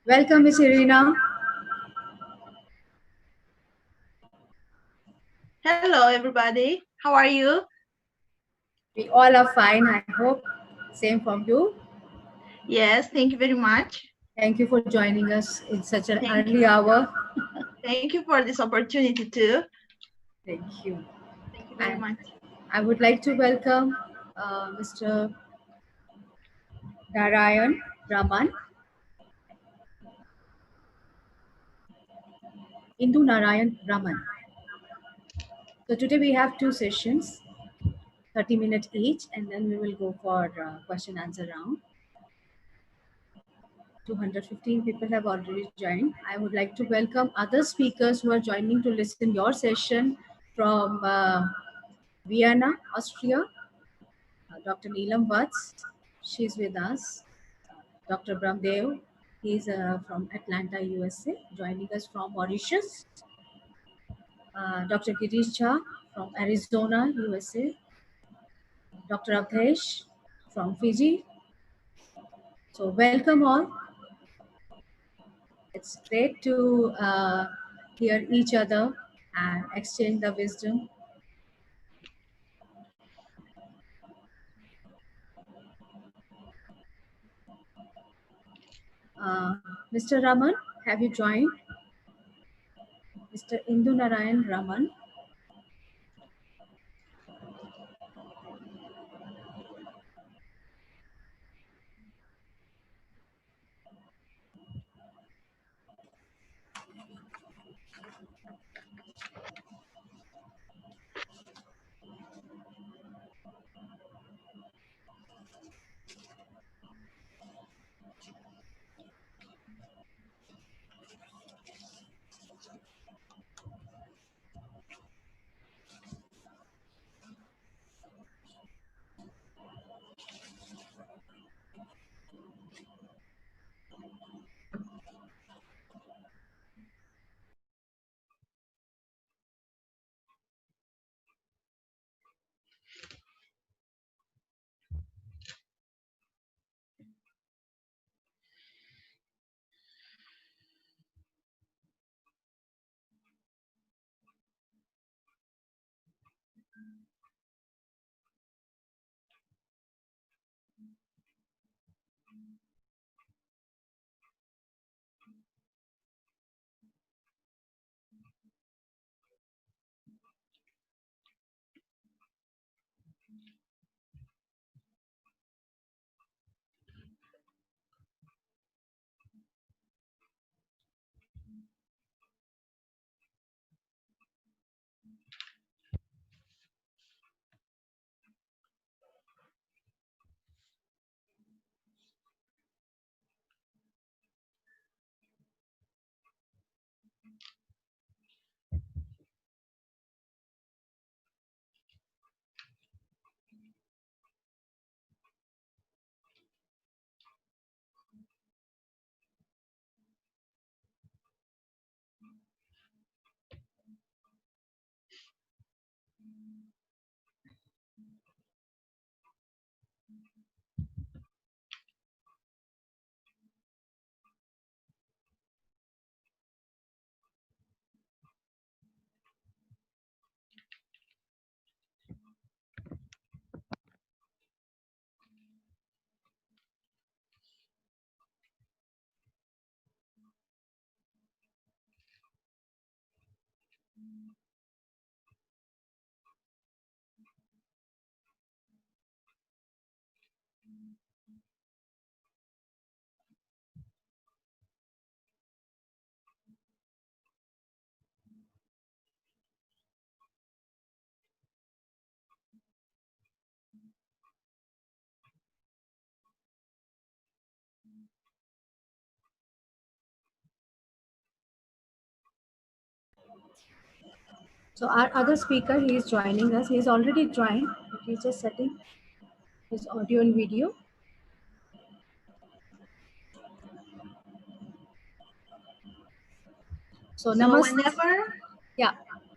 Welcome, Miss Irina. Hello, everybody. How are you? We all are fine, I hope. Same from you. Yes, thank you very much. Thank you for joining us in such an Thank early you. hour. Thank you for this opportunity too. Thank you. Thank you very And much. I would like to welcome Mr. Narayan Raman, Indu Narayan Raman. So today we have two sessions, 30 minutes each, and then we will go for question answer round. 215 people have already joined. I would like to welcome other speakers who are joining to listen your session from Vienna, Austria. Dr. Neelam Vats, she's with us. Dr. Bramdev, he's from Atlanta, USA, joining us from Mauritius. Dr. Girish Jha from Arizona, USA. Dr. Avdesh from Fiji. So welcome all. It's great to hear each other and exchange the wisdom. Mr. Raman, have you joined? Mr. Indu Narayan Raman. So our other speaker, he is joining us. He is already joined, but he's just setting his audio and video. So yeah.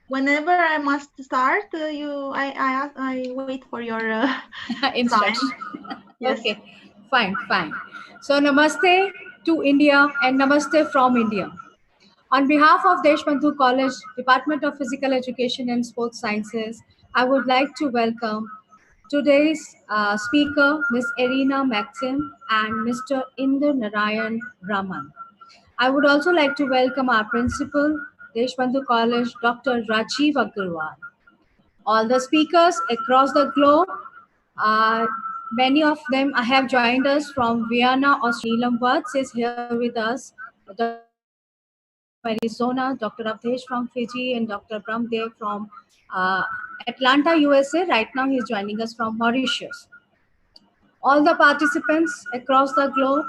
Whenever I must start, I wait for your sign. Instruction. Yes. Okay, fine. So namaste to India and Namaste from India. On behalf of Deshbandhu College, Department of Physical Education and Sports Sciences, I would like to welcome today's speaker, Ms. Erina Maxim and Mr. Inder Narayan Raman. I would also like to welcome our principal, Deshbandhu College, Dr. Rajiv Agarwal. All the speakers across the globe, uh, many of them have joined us from Vienna, Australia. Neelam Watts is here with us. Dr. Abhay from Arizona, Dr. Avdesh from Fiji, and Dr. Bramdev from uh, Atlanta, USA. Right now, he's joining us from Mauritius. All the participants across the globe,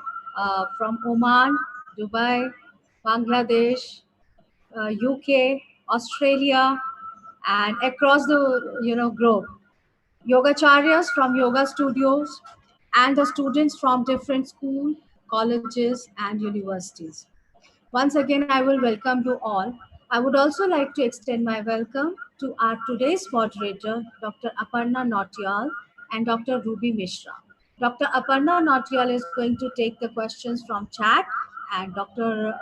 from Oman, Dubai, Bangladesh, UK, Australia, and across the globe. Yogacharyas from yoga studios, and the students from different schools, colleges, and universities. Once again, I will welcome you all. I would also like to extend my welcome to our today's moderator, Dr. Aparna Nautiyal and Dr. Ruby Mishra. Dr. Aparna Nautiyal is going to take the questions from chat, and Dr.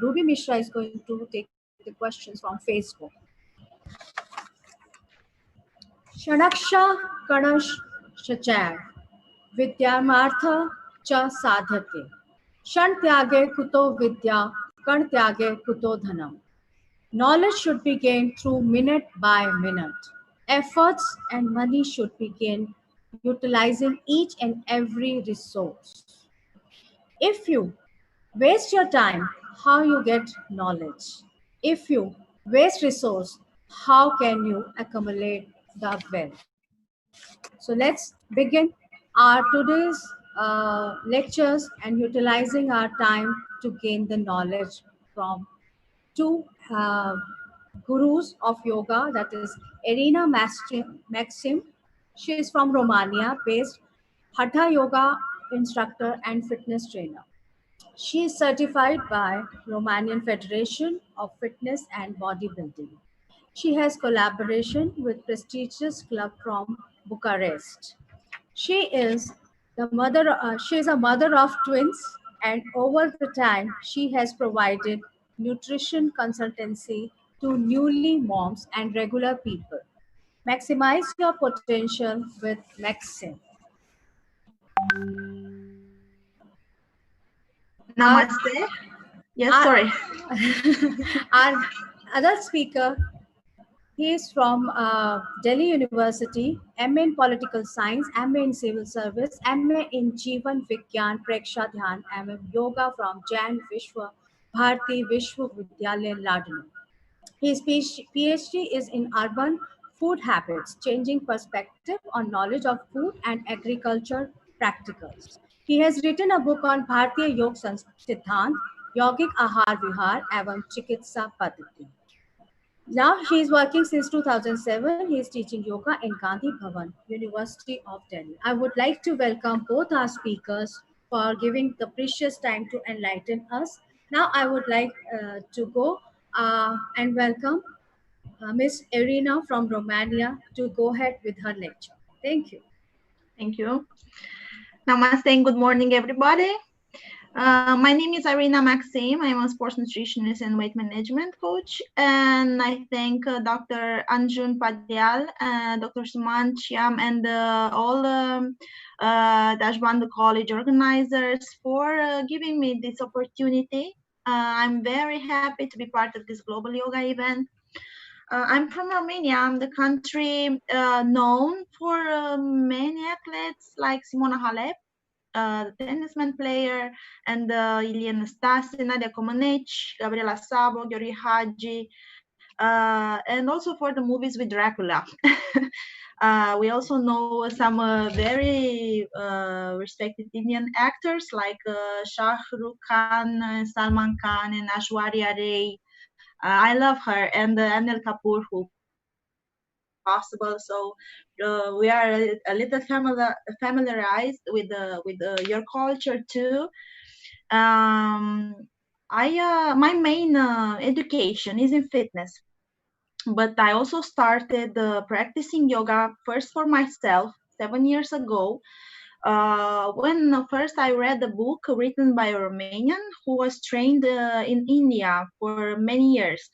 Ruby Mishra is going to take the questions from Facebook. Shanaksha Kanash Shachar Vidyamartha Cha Sadhake Shan Tyage Kuto Vidya Kan Tyage Kuto Dhanam. Knowledge should be gained through minute by minute. Efforts and money should be gained utilizing each and every resource. If you waste your time, how you get knowledge? If you waste resource, how can you accumulate the wealth? So let's begin our today's lectures and utilizing our time to gain the knowledge from two gurus of yoga, that is Erina Maxim. She is from Romania, based Hatha Yoga instructor and fitness trainer. She is certified by Romanian Federation of Fitness and Bodybuilding. She has collaboration with prestigious club from Bucharest. She is she is a mother of twins, and over the time she has provided nutrition consultancy to newly moms and regular people. Maximize your potential with Maxim. Our, Namaste. Yes, our, sorry. our other speaker, he is from Delhi University, MA in Political Science, MA in Civil Service, MA in Jeevan Vigyan Preksha Dhyan, MA Yoga from Jain Vishwa Bharati Vishwa Vidyalaya Ladnu. His PhD is in urban food habits, changing perspective on knowledge of food and agriculture practicals. He has written a book on Bharatiya Yoga Siddhant, Yogic Ahar Vihar, Evam Chikitsa Paddhati. Now he is working since 2007. He is teaching yoga in Gandhi Bhavan, University of Delhi. I would like to welcome both our speakers for giving the precious time to enlighten us. Now I would like to go and welcome Miss Irina from Romania to go ahead with her lecture. Thank you. Thank you. Namaste and good morning, everybody. My name is Irina Maxim. I'm a sports nutritionist and weight management coach. And I thank Dr. Anjum Padyal, Dr. Suman Chiam, and all Dashband College organizers for giving me this opportunity. I'm very happy to be part of this global yoga event. I'm from Romania. I'm the country known for many athletes like Simona Halep, the tennisman player, and Iliana Stase, Nadia Comaneci, Gabriela Sabo, Gyori Hadji, and also for the movies with Dracula. We also know some very respected Indian actors like Shah Rukh Khan, Salman Khan, and Aishwarya Rai. I love her, and Anil Kapoor, who possible. So we are a little familiarized with your culture too. Um, my main education is in fitness, but I also started practicing yoga first for myself 7 years ago When first I read a book written by a Romanian who was trained in India for many years,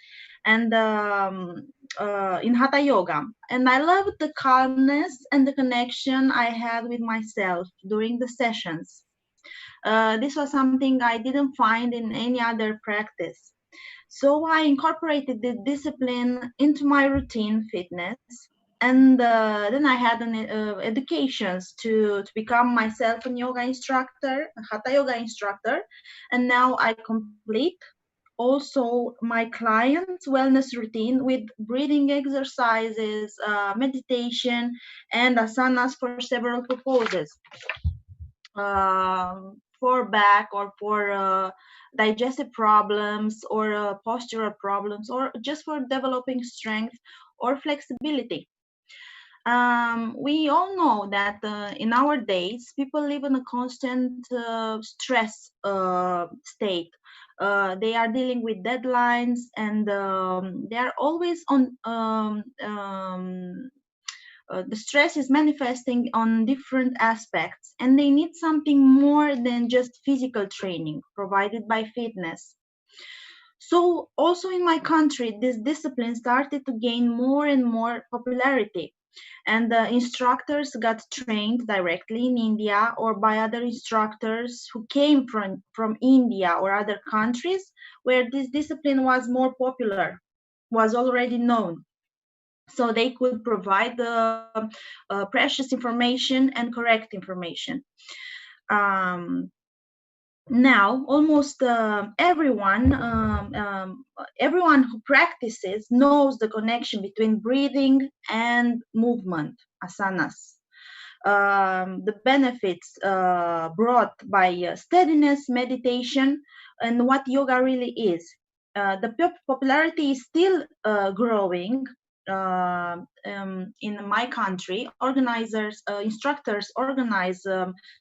and in Hatha Yoga, and I loved the calmness and the connection I had with myself during the sessions. This was something I didn't find in any other practice. So I incorporated the discipline into my routine fitness, and then I had an educations to become myself a yoga instructor, a hatha yoga instructor, and now I complete also my clients' wellness routine with breathing exercises, meditation, and asanas for several purposes, for back or for digestive problems or postural problems or just for developing strength or flexibility. We all know that in our days, people live in a constant stress state. They are dealing with deadlines, and they are always on the stress is manifesting on different aspects, and they need something more than just physical training provided by fitness. So also in my country, this discipline started to gain more and more popularity, and the instructors got trained directly in India or by other instructors who came from India or other countries where this discipline was more popular, was already known, so they could provide the precious information and correct information. Um, Now, almost everyone who practices knows the connection between breathing and movement, asanas. The benefits brought by steadiness, meditation, and what yoga really is. The popularity is still growing. In my country, organizers, instructors organize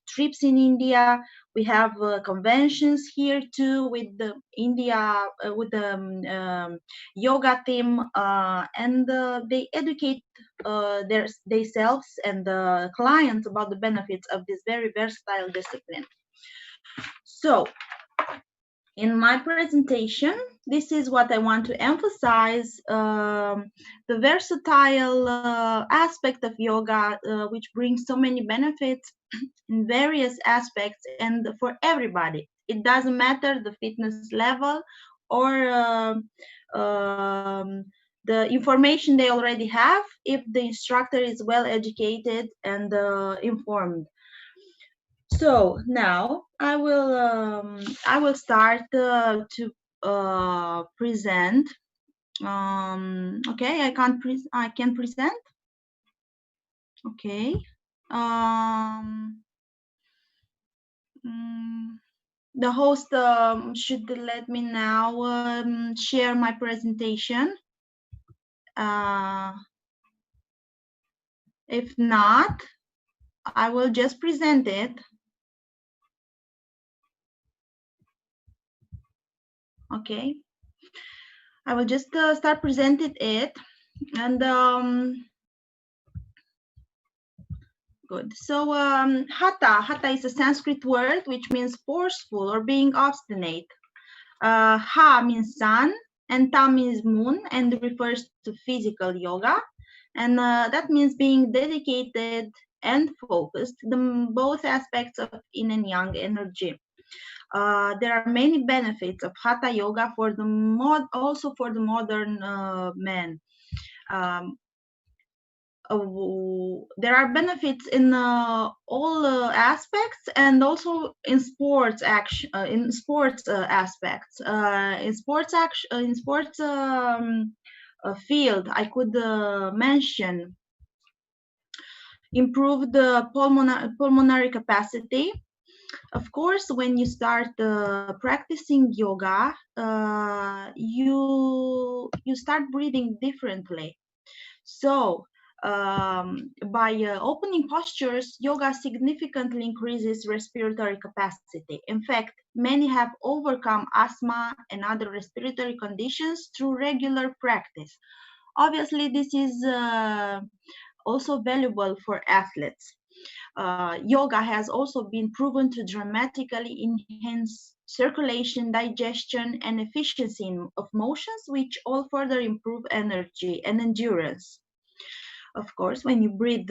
trips in India. We have conventions here too with the India, with the yoga team, and they educate themselves and the clients about the benefits of this very versatile discipline. So, in my presentation, this is what I want to emphasize, the versatile aspect of yoga, which brings so many benefits in various aspects and for everybody. It doesn't matter the fitness level or the information they already have if the instructor is well educated and informed. So now I will start to present. Okay, I can present. Okay. Um, mm, the host should let me now share my presentation. If not, I will just present it. Okay. I will just start presenting it, and good. So hatha is a Sanskrit word which means forceful or being obstinate. Ha means sun, and ta means moon, and refers to physical yoga, and that means being dedicated and focused, both aspects of yin and yang energy. There are many benefits of hatha yoga for the also for the modern man. Um, there are benefits in all aspects, and also in sports action, in sports aspects, in sports action, in sports field. I could mention improve the pulmonary capacity. Of course, when you start practicing yoga, you start breathing differently. So, by opening postures, yoga significantly increases respiratory capacity. In fact, many have overcome asthma and other respiratory conditions through regular practice. Obviously, this is also valuable for athletes. Yoga has also been proven to dramatically enhance circulation, digestion, and efficiency of motions, which all further improve energy and endurance. Of course, when you breathe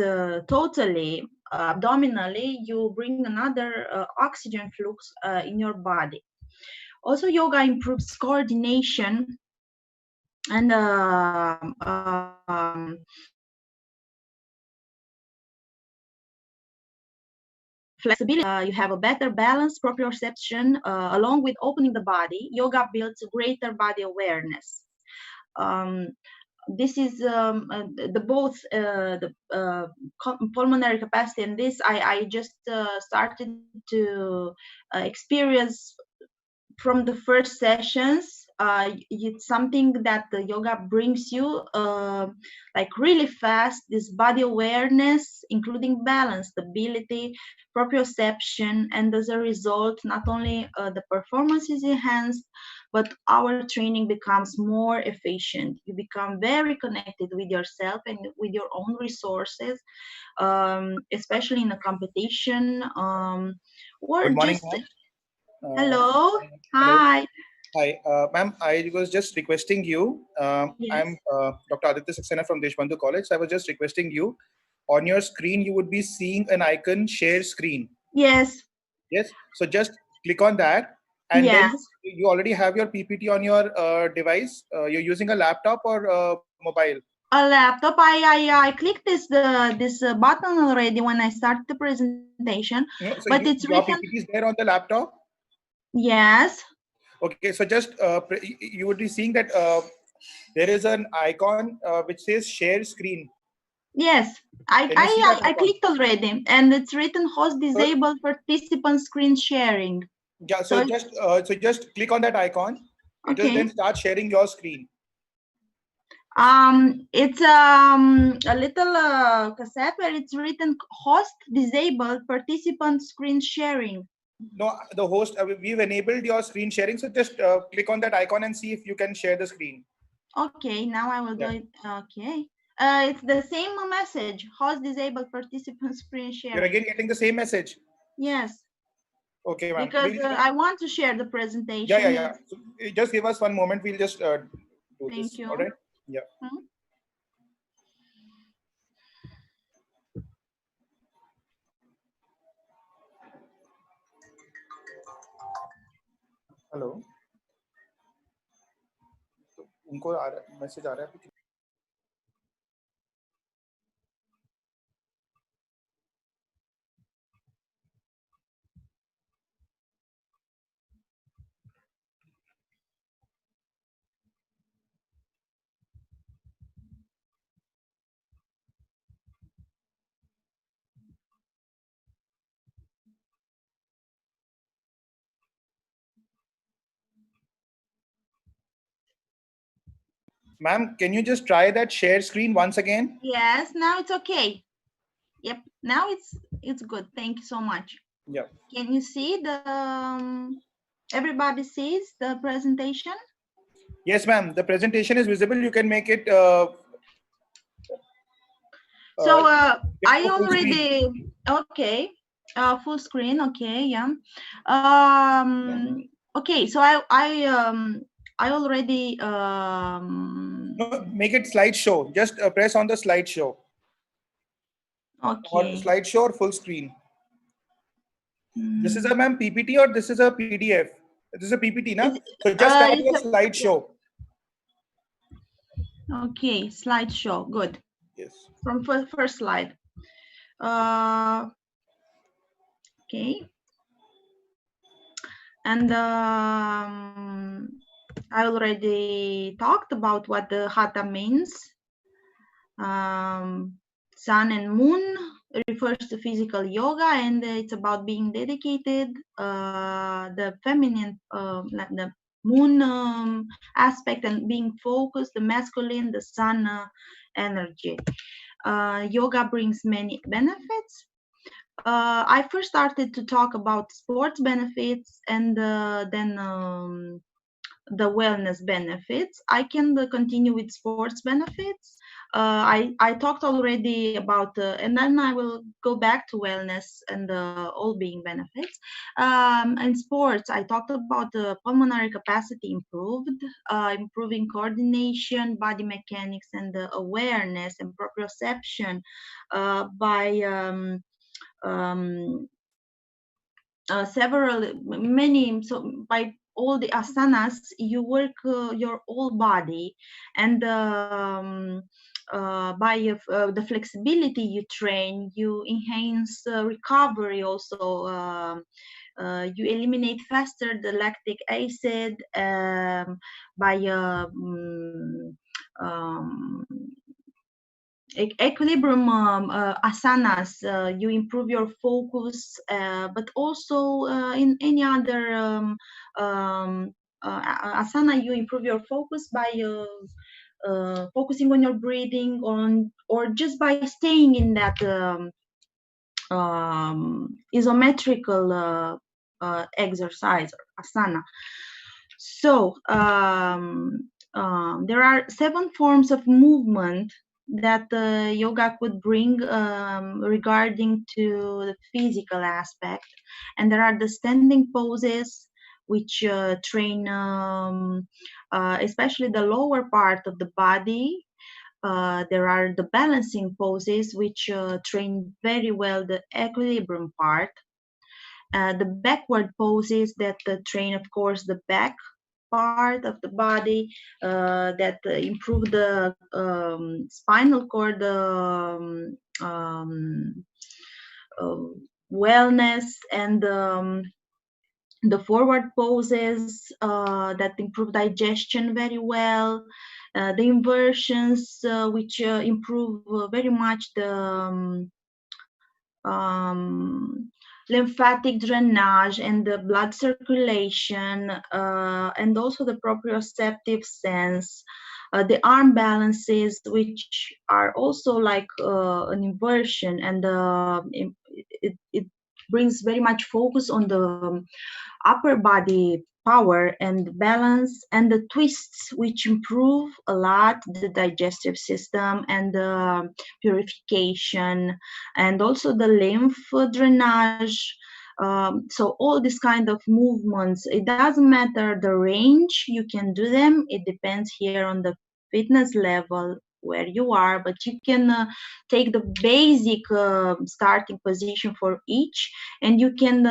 totally abdominally, you bring another oxygen flux in your body. Also, yoga improves coordination and flexibility. You have a better balance, proprioception, along with opening the body. Yoga builds greater body awareness. This is the both the pulmonary capacity and this I just started to experience from the first sessions. It's something that the yoga brings you like really fast, this body awareness, including balance, stability, proprioception, and as a result, not only the performance is enhanced, but our training becomes more efficient. You become very connected with yourself and with your own resources, especially in a competition, or Good morning, just ma'am. hello, Hello. hi. Hi, ma'am. I was just requesting you. I'm Yes, Dr. Aditya Saxena from Deshbandhu College. I was just requesting you. On your screen, you would be seeing an icon, share screen. yes, Yes. So just click on that, and then yes. you already have your PPT on your device. You're using a laptop or mobile. A laptop. I clicked this button already when I started the presentation, No, but so it's your written. PPT is there on the laptop. Yes, Okay. So just you would be seeing that there is an icon which says share screen. yes. Can you see that I icon? clicked already, and it's written host So disabled participant screen sharing. yeah, So so just click on that icon. It will okay. then start sharing your screen. It's a little cassette where it's written host disabled participant screen sharing. No, the host we've enabled your screen sharing. So just click on that icon and see if you can share the screen. Okay, now I will do Yeah, it. Okay. It's the same message. Host disabled participant screen you're sharing. again getting the same message. Yes, Okay, ma'am. because I want to share the Yeah, yeah, presentation. yeah. So, just give us one moment. We'll just do Thank this. All right. you. Yeah. Hmm? Hello उनको message आ रहा है Ma'am, can you just try that share screen once again? Yes, now it's okay. Yep, now it's good. Thank you so much. Yeah. Can you see the everybody sees the presentation? Yes, ma'am. The presentation is visible. You can make it So get I to full screen. already okay, full screen. Okay, yeah. Okay, so I already No, make it slideshow. Just press on the slideshow or okay. slideshow or full screen. This is a Mm, ma'am PPT or this is a PDF. This is a PPT, na? is So just start it's your slideshow. okay, slideshow. Good. Yes. From first slide. Uh, okay. And I already talked about what the hatha means. Sun and moon refers to physical yoga, and it's about being dedicated. The feminine, like the moon aspect, and being focused. The masculine, the sun energy. Yoga brings many benefits. I first started to talk about sports benefits, and then the wellness benefits, I can continue with sports benefits. I talked already about, and then I will go back to wellness and the all-being benefits. In sports, I talked about the pulmonary capacity improved, improving coordination, body mechanics, and the awareness and proprioception by um, many, so by all the asanas you work your whole body, and by the flexibility you train, you enhance recovery also. You eliminate faster the lactic acid by um, equilibrium asanas. You improve your focus, but also in any other asana, you improve your focus by focusing on your breathing, on or just by staying in that isometrical exercise or asana. So there are 7 forms of movement that yoga could bring regarding to the physical aspect, and there are the standing poses, which train especially the lower part of the body. There are the balancing poses, which train very well the equilibrium part. The backward poses that train, of course, the back part of the body, that improve the spinal cord uh, wellness, and the forward poses that improve digestion very well, the inversions which improve very much the lymphatic drainage and the blood circulation, and also the proprioceptive sense, the arm balances, which are also like an inversion, and it brings very much focus on the upper body power and balance, and the twists, which improve a lot the digestive system and the purification, and also the lymph drainage. So all this kind of movements, it doesn't matter the range you can do them. It depends here on the fitness level where you are, but you can take the basic starting position for each, and you can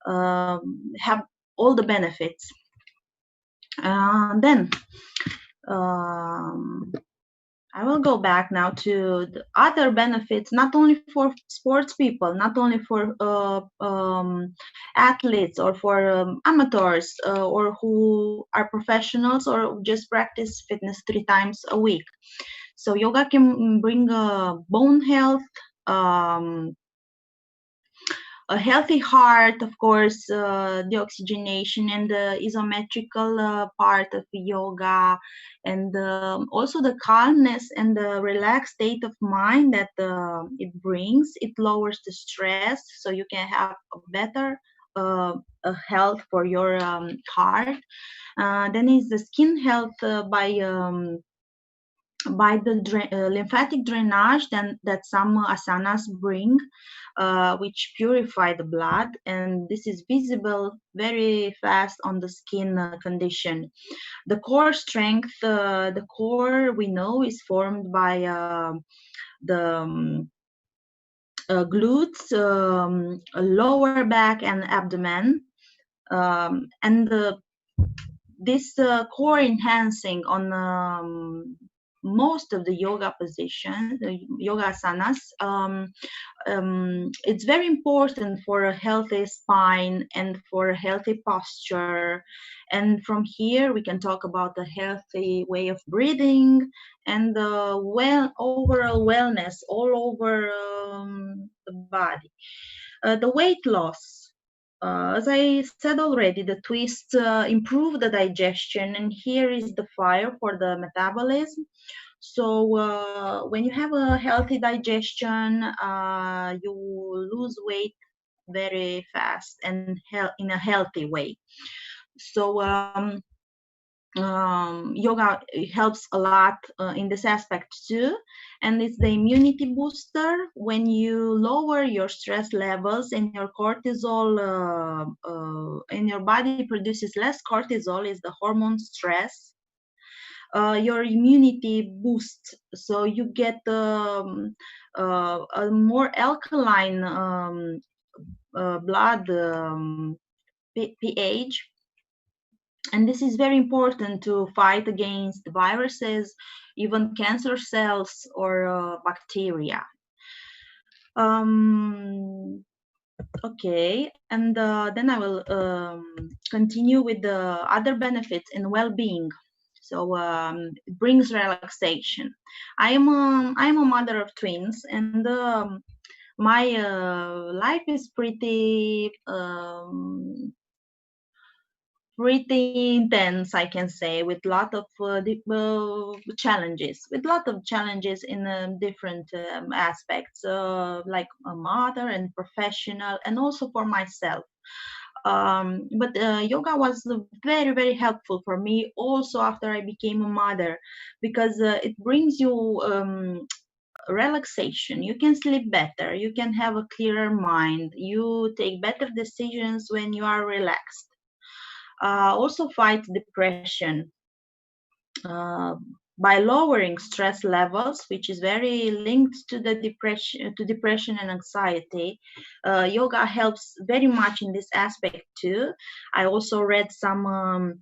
have all the benefits. Then I will go back now to the other benefits, not only for sports people, not only for athletes or for amateurs or who are professionals or just practice fitness 3 times a week. So yoga can bring bone health, a healthy heart, of course, the oxygenation and the isometrical part of yoga, and also the calmness and the relaxed state of mind that it brings. It lowers the stress, so you can have a better health for your heart. Then is the skin health by the lymphatic drainage that some asanas bring, which purify the blood, and this is visible very fast on the skin condition. The core strength, the core we know is formed by the glutes, lower back, and abdomen, and this core enhancing on most of the yoga positions, the yoga asanas. It's very important for a healthy spine and for a healthy posture. And from here, we can talk about a healthy way of breathing and the overall wellness all over the body. The weight loss. As I said already, the twists improve the digestion, and here is the fire for the metabolism. So when you have a healthy digestion, you lose weight very fast and in a healthy way. So yoga helps a lot in this aspect too, and it's the immunity booster. When you lower your stress levels and your cortisol and your body produces less cortisol, is the hormone stress, your immunity boosts, so you get a more alkaline blood pH, and this is very important to fight against viruses, even cancer cells or bacteria. Okay, and then I will continue with the other benefits in well-being. So it brings relaxation. I'm a mother of twins, and my life is pretty intense, I can say, with lot of challenges, in different aspects, like a mother and professional, and also for myself. But yoga was very, very helpful for me also after I became a mother, because it brings you relaxation. You can sleep better, you can have a clearer mind, you take better decisions when you are relaxed. Also fight depression uh, by lowering stress levels, which is very linked to the depression and anxiety. Yoga helps very much in this aspect too. I also read some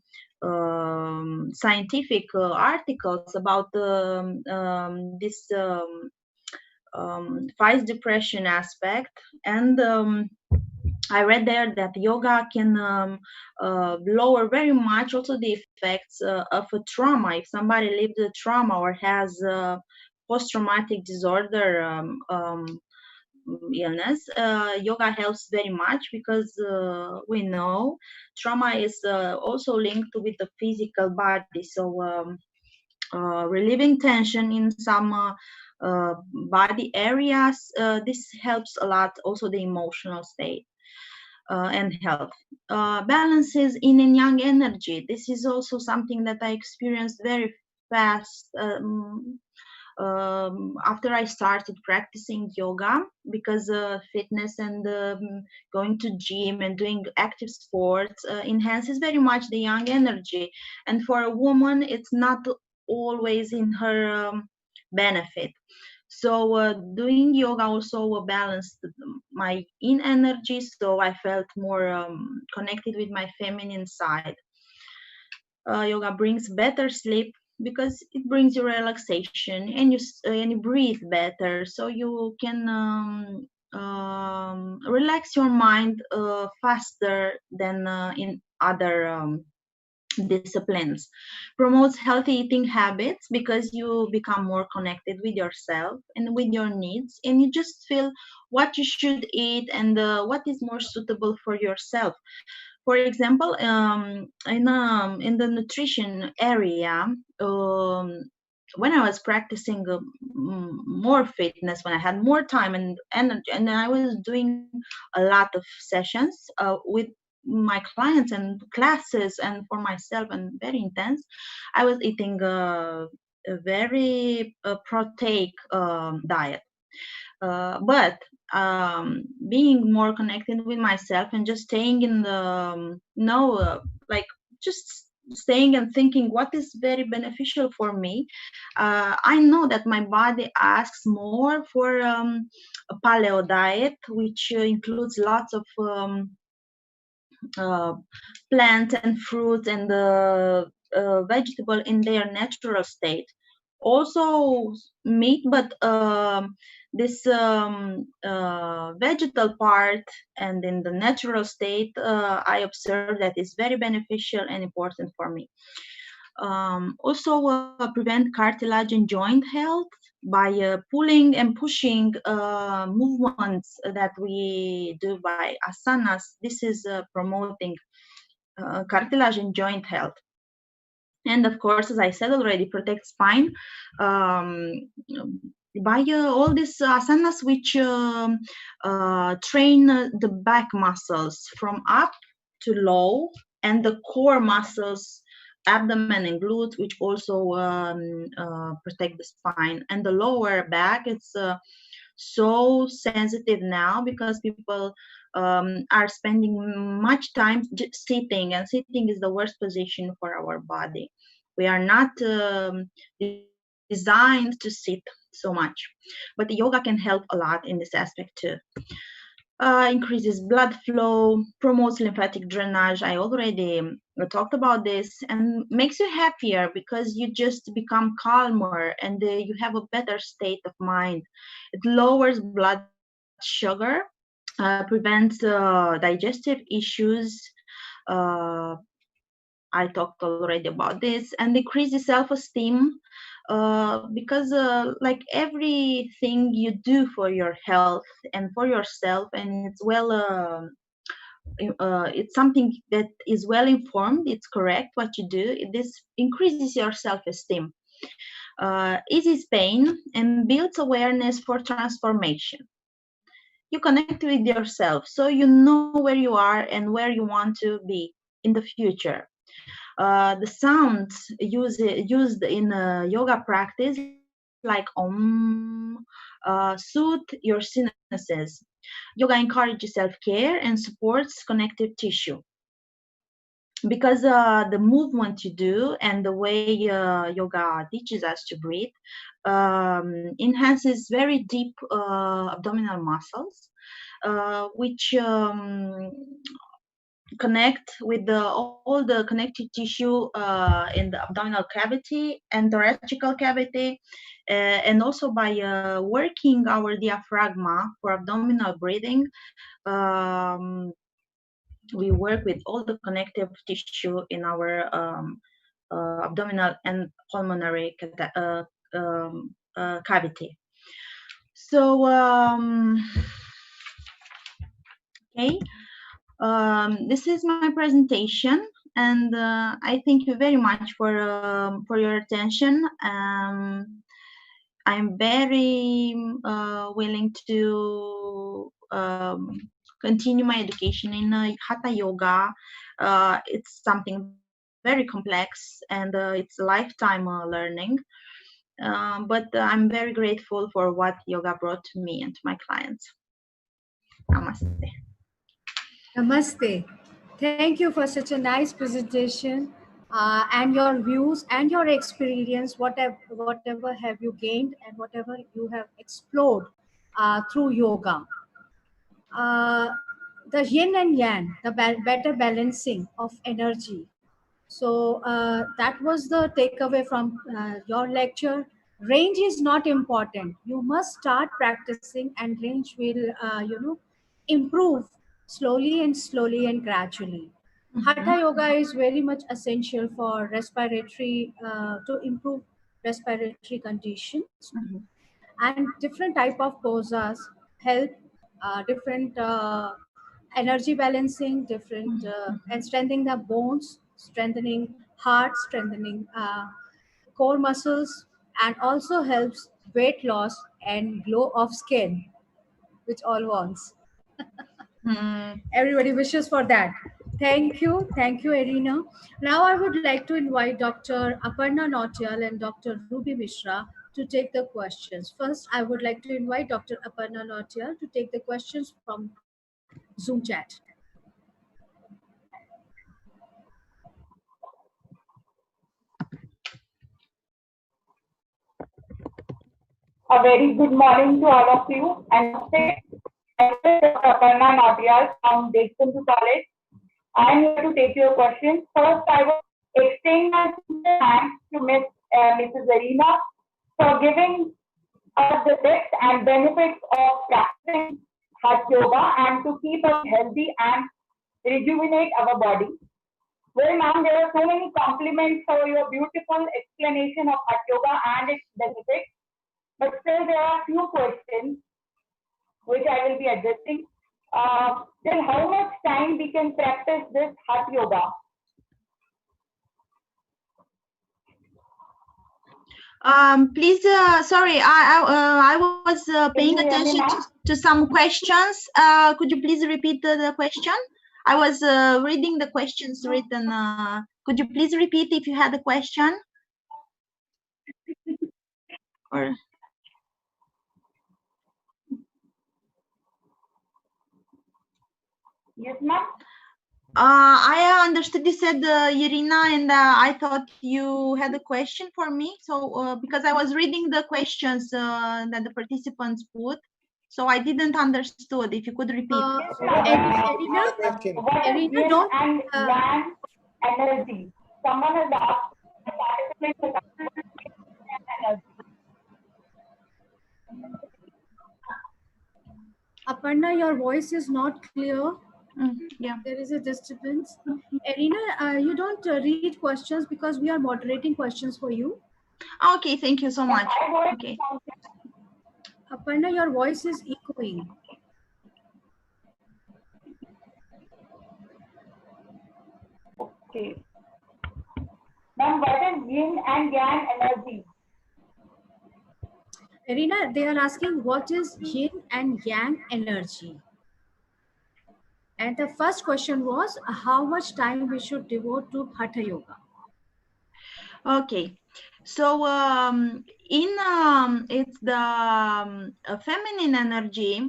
scientific articles about this fight depression aspect, and I read there that yoga can lower very much also the effects of a trauma. If somebody lived a trauma or has post-traumatic disorder illness, yoga helps very much, because we know trauma is also linked with the physical body. So relieving tension in some body areas, this helps a lot also the emotional state and health. Balances in and yang energy. This is also something that I experienced very fast after I started practicing yoga, because fitness and going to gym and doing active sports enhances very much the yang energy. And for a woman, it's not always in her benefit. So doing yoga also balanced my in energy, so I felt more connected with my feminine side. Yoga brings better sleep, because it brings you relaxation, and you breathe better, so you can relax your mind faster than in other disciplines. Promotes healthy eating habits, because you become more connected with yourself and with your needs, and you just feel what you should eat and what is more suitable for yourself. For example, in the nutrition area, when I was practicing more fitness, when I had more time and energy, and I was doing a lot of sessions with my clients and classes and for myself, and very intense, I was eating a very proteic diet. But being more connected with myself and just staying in the like just staying and thinking what is very beneficial for me, I know that my body asks more for a paleo diet, which includes lots of uh, plants and fruits and vegetable in their natural state. Also meat, but this vegetal part and in the natural state, I observe that is very beneficial and important for me. Also prevent cartilage and joint health by pulling and pushing movements that we do by asanas. This is promoting cartilage and joint health. And of course, as I said already, protect spine um, by all these asanas, which train the back muscles from up to low, and the core muscles abdomen and glutes, which also protect the spine. And the lower back, it's so sensitive now because people are spending much time just sitting, and sitting is the worst position for our body. We are not designed to sit so much, but yoga can help a lot in this aspect too. Increases blood flow, promotes lymphatic drainage. I already talked about this, and makes you happier because you just become calmer, and you have a better state of mind. It lowers blood sugar, prevents digestive issues. Uh, I talked already about this, and decreases self-esteem because like everything you do for your health and for yourself, and it's well it's something that is well informed, it's correct what you do, this increases your self-esteem, eases pain, and builds awareness for transformation. You connect with yourself, so you know where you are and where you want to be in the future. The sounds used in yoga practice, like soothe your sinuses. Yoga encourages self-care and supports connective tissue because the movement you do and the way yoga teaches us to breathe enhances very deep abdominal muscles, which connect with all the connective tissue in the abdominal cavity and thoracical cavity, and also by working our diaphragma for abdominal breathing. um, we work with all the connective tissue in our abdominal and pulmonary cavity. So okay, this is my presentation, and I thank you very much for your attention. I'm very willing to continue my education in Hatha Yoga. It's something very complex, and it's lifetime learning. But I'm very grateful for what yoga brought to me and to my clients. Namaste. Namaste. Thank you for such a nice presentation and your views and your experience, whatever have you gained and whatever you have explored through yoga. Uh, the yin and yang, the better balancing of energy. So that was the takeaway from your lecture. Range is not important. You must start practicing, and range will, improve slowly and gradually. Hatha yoga is very much essential for respiratory to improve respiratory conditions, and different type of posas help different energy balancing, different and strengthening the bones, strengthening heart, strengthening core muscles, and also helps weight loss and glow of skin, which all wants. Everybody wishes for that. Thank you, Irina. Now I would like to invite Dr. Aparna Nautiyal and Dr. Ruby Mishra to take the questions. First, I would like to invite Dr. Aparna Nautiyal to take the questions from Zoom chat. A very good morning to all of you. And Dr. Aparna Nautiyal from Deshbandhu College. I am here to take your questions. First, I will extend my thanks to Mrs. Arena for giving us the tips and benefits of practicing Hatha Yoga and to keep us healthy and rejuvenate our body. Well, ma'am, there are so many compliments for your beautiful explanation of Hatha Yoga and its benefits. But still, there are few questions which I will be addressing. Till how much time we can practice this Hatha Yoga? Please, sorry, I was paying attention to some questions. Could you please repeat the question? I was reading the questions written Could you please repeat if you had a question? Or Yes, ma'am. I understood you said Irina, and I thought you had a question for me. So because I was reading the questions that the participants put, so I didn't understood. If you could repeat. Yes, ma'am. Erina, Question. What is Erina, yin don't. and yang energy? Someone has asked the participant has asked what is yin and energy. Aparna, your voice is not clear. Yeah. There is a disturbance. Erina, you don't read questions because we are moderating questions for you. Okay. Thank you so And much. my voice Okay. sounds Aparna, your voice is echoing. okay. Ma'am, what is yin and yang energy? Erina, they are asking what is yin and yang energy. And the first question was how much time we should devote to Hatha Yoga. Okay. So it's the feminine energy,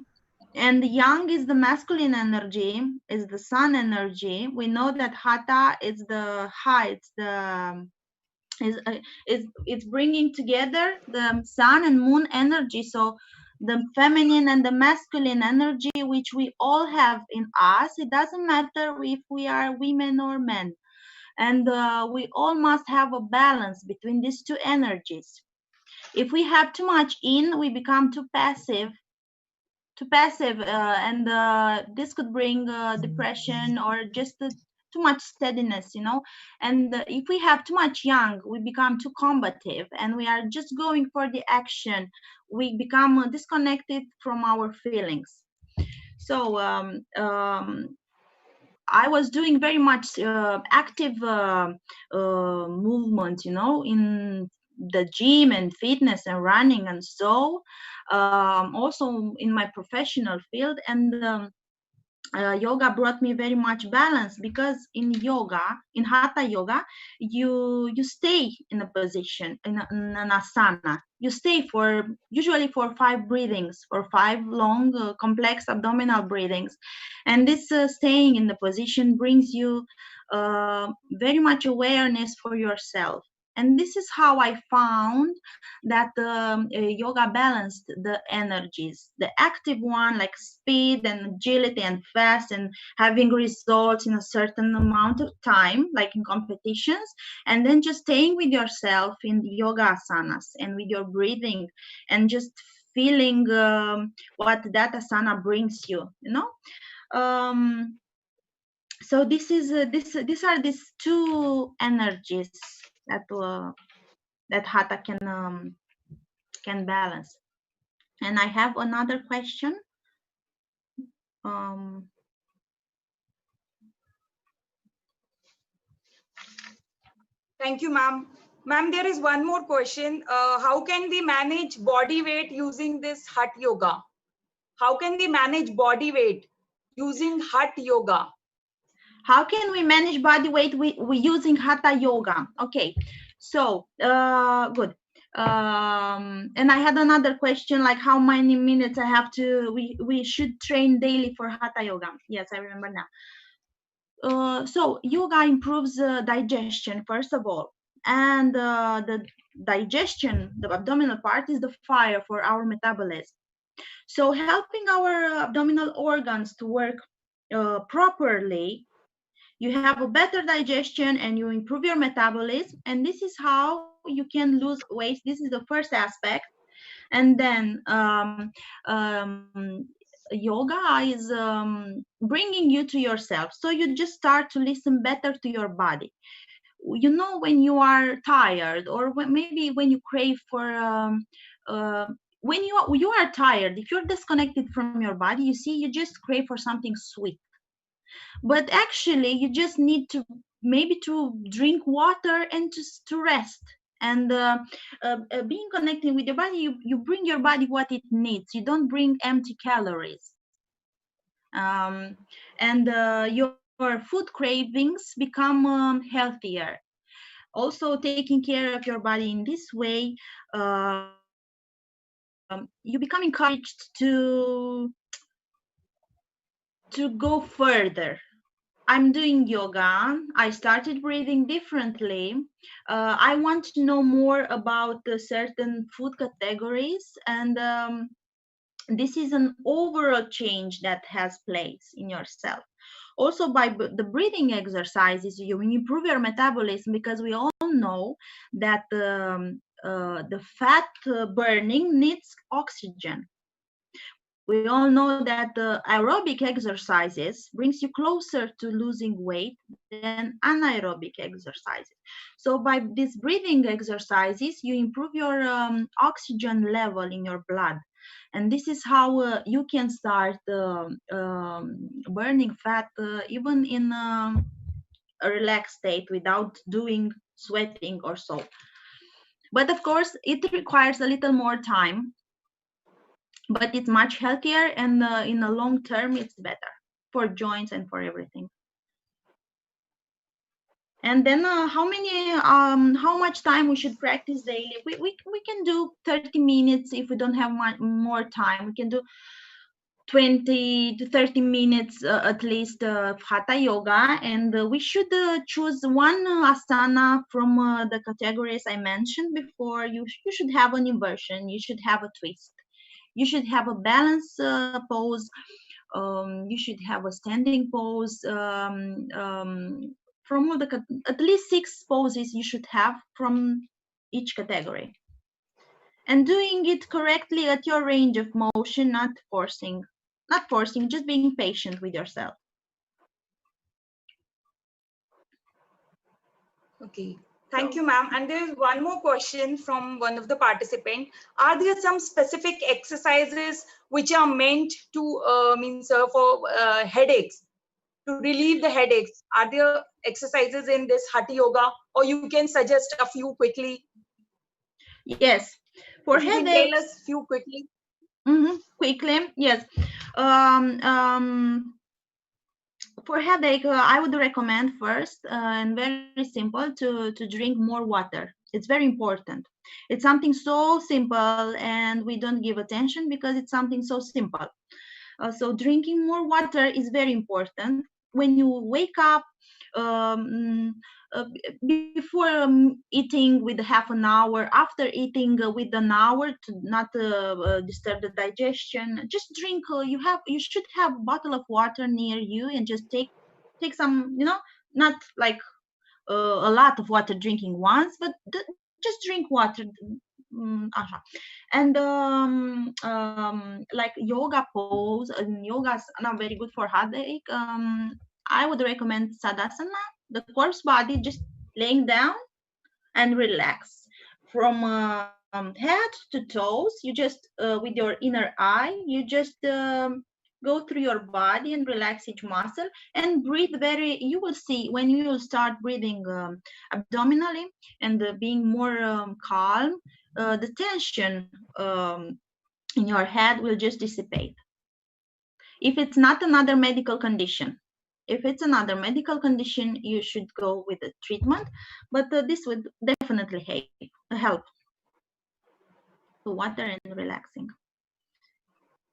and yang is the masculine energy, is the sun energy. We know that hatha is the height, the is it's bringing together the sun and moon energy. So the feminine and the masculine energy, which we all have in us, it doesn't matter if we are women or men, and we all must have a balance between these two energies. If we have too much in, we become too passive, and this could bring depression or just too much steadiness, and if we have too much yang, we become too combative and we are just going for the action. We become disconnected from our feelings. So I was doing very much active movement, in the gym and fitness and running, and so also in my professional field. And yoga brought me very much balance, because in yoga, in hatha yoga, you stay in a position, in an asana. You stay for usually for 5 breathings, for 5 long complex abdominal breathings, and this staying in the position brings you very much awareness for yourself. And this is how I found that yoga balanced the energies, the active one, like speed and agility and fast and having results in a certain amount of time, like in competitions, and then just staying with yourself in the yoga asanas and with your breathing, and just feeling what that asana brings you, um, so this is these are these two energies that hatha can balance. And I have another question. Um, Thank you, ma'am. Ma'am, there is one more question. How can we manage body weight using this hot yoga? How can we manage body weight using hot yoga? how can we manage body weight we using hatha yoga? Okay, so good. And I had another question, like how many minutes I have to we should train daily for hatha yoga. Yes, I remember now. So yoga improves digestion, first of all, and the digestion, the abdominal part, is the fire for our metabolism. So helping our abdominal organs to work properly, you have a better digestion and you improve your metabolism, and this is how you can lose weight. This is the first aspect. And then yoga is bringing you to yourself, so you just start to listen better to your body. When you are tired, or maybe when you crave for when you are tired, if you're disconnected from your body, you see, you just crave for something sweet, but actually you just need to maybe to drink water and just to rest. And being connected with your body, you bring your body what it needs. You don't bring empty calories. And yoga food cravings become healthier. Also, taking care of your body in this way, you become encouraged to go further. I'm doing yoga. I started breathing differently. I want to know more about certain food categories, and this is an overall change that has place in yourself. Also, by the breathing exercises, you improve your metabolism, because we all know that the fat burning needs oxygen. We all know that aerobic exercises brings you closer to losing weight than anaerobic exercises. So by these breathing exercises, you improve your oxygen level in your blood. And this is how you can start burning fat even in a relaxed state without doing sweating or so. But of course, it requires a little more time, but it's much healthier, and in the long term it's better for joints and for everything. And then how much time we should practice daily? We can do 30 minutes. If we don't have more time, we can do 20 to 30 minutes at least of hatha yoga, and we should choose one asana from the categories I mentioned before. You should have an inversion, you should have a twist, you should have a balance pose, you should have a standing pose, from all the at least 6 poses you should have from each category, and doing it correctly at your range of motion, not forcing, just being patient with yourself. Okay. Thank you, ma'am. And there is one more question from one of the participants. Are there some specific exercises which are meant to for headaches, to relieve the headaches? Are there exercises in this hatha yoga, or you can suggest a few quickly? Yes, for If you can headaches. tell us few quickly. Quickly, yes. For headache, I would recommend first, and very simple, to drink more water. It's very important. It's something so simple, and we don't give attention because it's something so simple. So drinking more water is very important. When you wake up, before eating with half an hour, after eating with an hour, to not disturb the digestion, just drink. You should have a bottle of water near you, and just take some, not like a lot of water drinking once, but just drink water. And like yoga pose, and yoga is not very good for headache. I would recommend sadasana, the corpse body, just laying down and relax from head to toes. You just with your inner eye, you just go through your body and relax each muscle, and breathe very. You will see when you will start breathing abdominally, and being more calm, the tension in your head will just dissipate. If it's not another medical condition, if it's another medical condition, you should go with a treatment, but this would definitely help. So water and relaxing.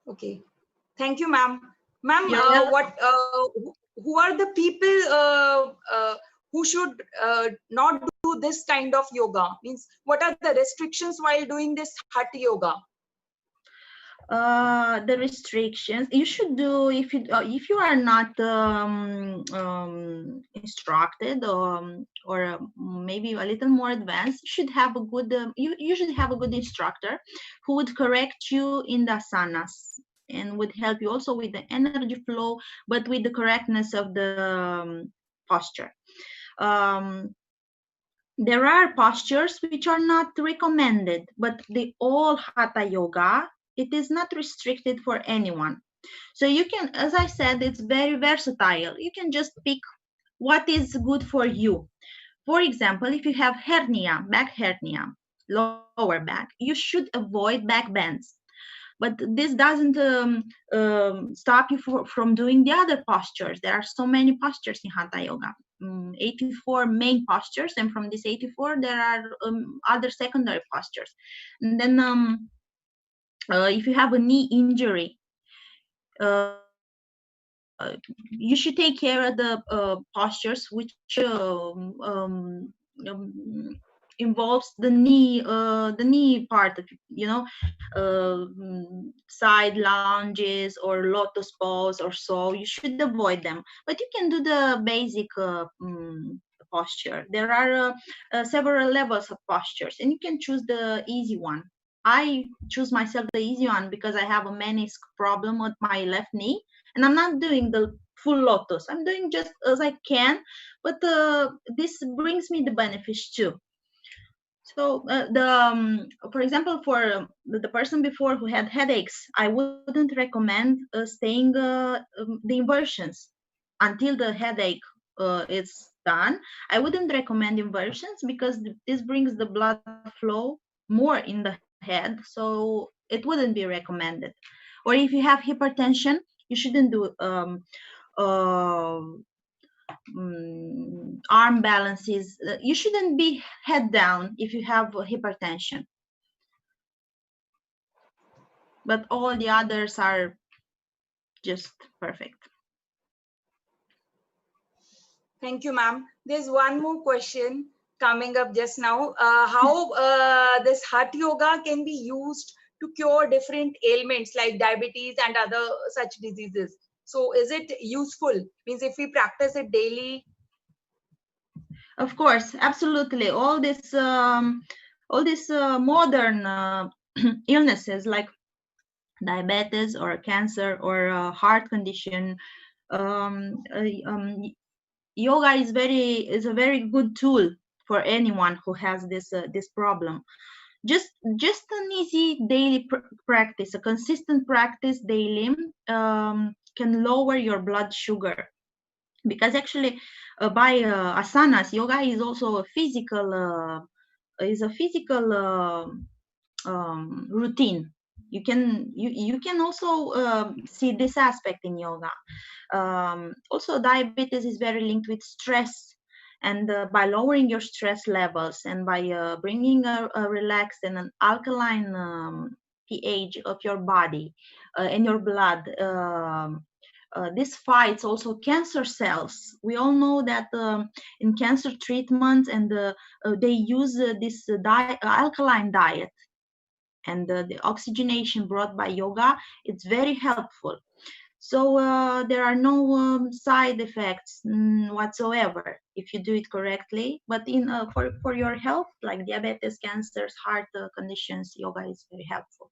Okay. Thank you, ma'am. Ma'am, You're welcome. who are the people who should not do this kind of yoga? Means, what are the restrictions while doing this hatha yoga? The restrictions you should do, if you are not instructed, or maybe a little more advanced, you should have a good you should have a good instructor who would correct you in the asanas, and would help you also with the energy flow, but with the correctness of the posture. um, there are postures which are not recommended, but the all hatha yoga, it is not restricted for anyone. So you can, as I said, it's very versatile. You can just pick what is good for you. For example, if you have hernia, back hernia, lower back, you should avoid back bends. But this doesn't stop you from doing the other postures. There are so many postures in Hatha Yoga. 84 main postures, and from these 84 there are other secondary postures. And then if you have a knee injury, you should take care of the postures which involves the knee part of, side lunges or lotus pose or so. You should avoid them, but you can do the basic posture. There are several levels of postures, and you can choose the easy one. I choose myself the easy one because I have a menisc problem with my left knee, and I'm not doing the full lotus. I'm doing just as I can, but this brings me the benefits too. So for example, for the person before who had headaches, I wouldn't recommend staying the inversions until the headache is done. I wouldn't recommend inversions because this brings the blood flow more in the head, so it wouldn't be recommended. Or if you have hypertension, you shouldn't do uh, arm balances. You shouldn't be head down if you have hypertension. But all the others are just perfect. Thank you, ma'am. There's one more question coming up just now. How this Hatha Yoga can be used to cure different ailments like diabetes and other such diseases? So is it useful? Means if we practice it daily? Of course, absolutely. All these modern illnesses like diabetes or cancer or heart condition, yoga is a very good tool for anyone who has this problem. Just an easy daily practice, a consistent practice daily can lower your blood sugar, because actually by asanas, yoga is also a physical routine. You can also see this aspect in yoga. Also, diabetes is very linked with stress, and by lowering your stress levels and by bringing a relaxed and an alkaline pH of your body and your blood, this fights also cancer cells. We all know that in cancer treatment, and they use this alkaline diet, and the oxygenation brought by yoga, it's very helpful. So there are no side effects whatsoever if you do it correctly. But for your health, like diabetes, cancers, heart conditions, yoga is very helpful.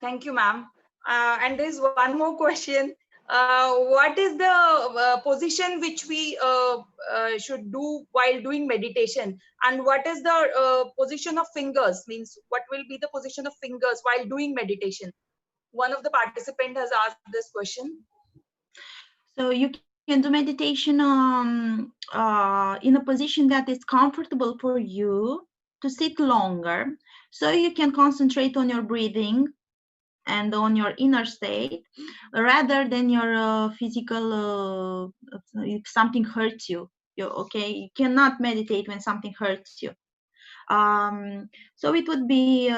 Thank you, ma'am. And there's one more question. What is the position which we should do while doing meditation? And what is the position of fingers? Means what will be the position of fingers while doing meditation? One of the participants has asked this question. So you can do meditation in a position that is comfortable for you, to sit longer, so you can concentrate on your breathing and on your inner state, rather than your physical, if something hurts you. You cannot meditate when something hurts you. So it would be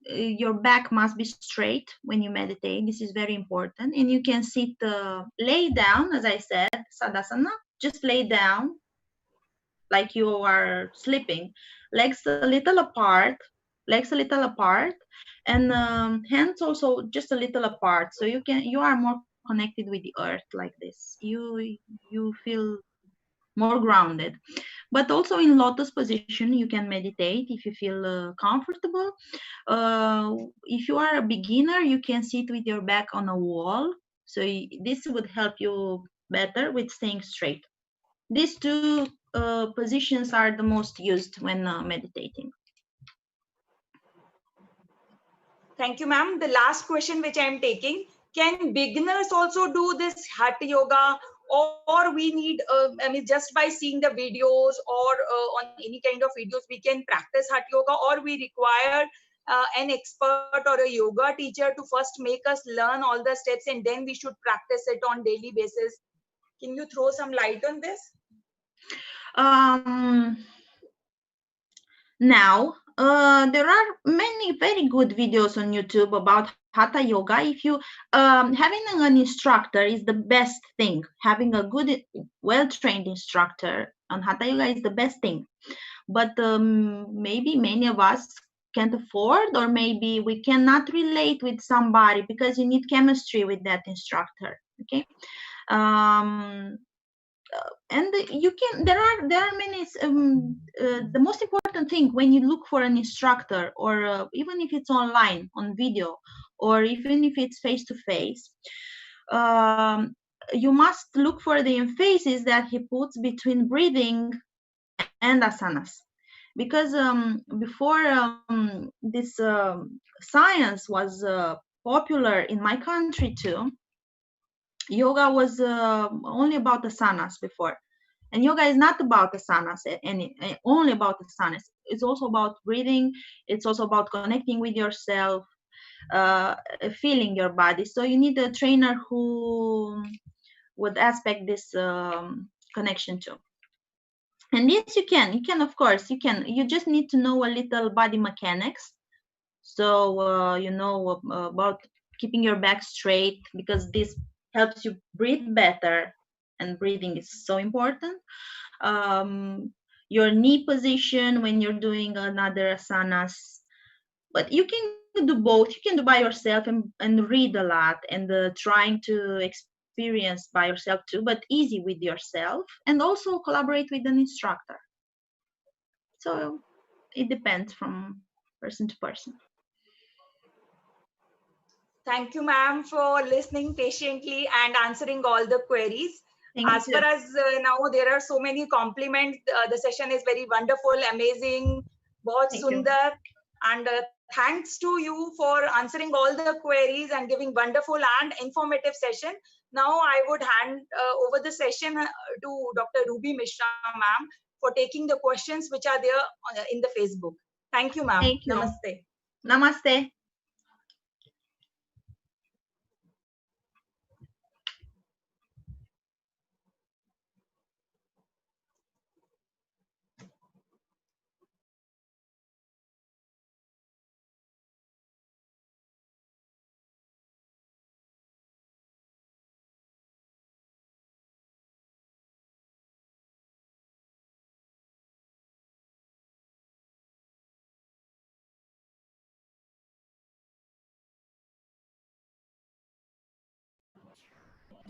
your back must be straight when you meditate. This is very important. And you can sit, lay down, as I said, sadasana. Just lay down like you are sleeping, legs a little apart, and hands also just a little apart, so you are more connected with the earth like this. You feel more grounded. But also in lotus position you can meditate if you feel comfortable. If you are a beginner, you can sit with your back on a wall, so this would help you better with staying straight. These two positions are the most used when meditating. Thank you, ma'am. The last question which I am taking: can beginners also do this Hatha Yoga, or we need, I mean, just by seeing the videos or on any kind of videos, we can practice Hatha Yoga, or we require an expert or a yoga teacher to first make us learn all the steps and then we should practice it on daily basis? Can you throw some light on this? Now, there are many very good videos on YouTube about Hatha Yoga. If you having an instructor is the best thing. Having a good, well-trained instructor on Hatha Yoga is the best thing. But maybe many of us can't afford, or maybe we cannot relate with somebody because you need chemistry with that instructor. Okay. And you can, there are many, the most important thing when you look for an instructor, or even if it's online on video, or even if it's face to face, you must look for the emphasis that he puts between breathing and asanas, because before this science was popular in my country too, yoga was only about asanas before. And yoga is not about asanas only about asanas. It's also about breathing. It's also about connecting with yourself, feeling your body. So you need a trainer who would aspect this connection too. And yes, you can, of course, you just need to know a little body mechanics. So you know about keeping your back straight, because this helps you breathe better, and breathing is so important. Your knee position when you're doing another asanas. But you can do both. You can do by yourself and read a lot, and trying to experience by yourself too, but easy with yourself, and also collaborate with an instructor. So it depends from person to person. Thank you, ma'am, for listening patiently and answering all the queries. As far as now, there are so many compliments. The session is very wonderful, amazing, bahut sundar. And thanks to you for answering all the queries and giving wonderful and informative session. Now I would hand over the session to Dr. Ruby Mishra, ma'am, for taking the questions which are there in the Facebook. Thank you, ma'am. Thank you. Namaste. Namaste.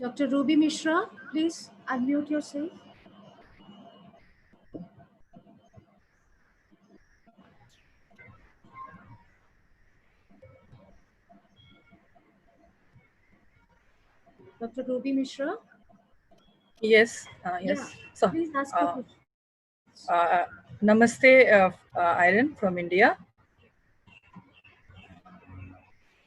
Dr. Ruby Mishra, please unmute yourself. Dr. Ruby Mishra? Yes, yes. Yeah, So, please ask your question. Namaste, Iron from India.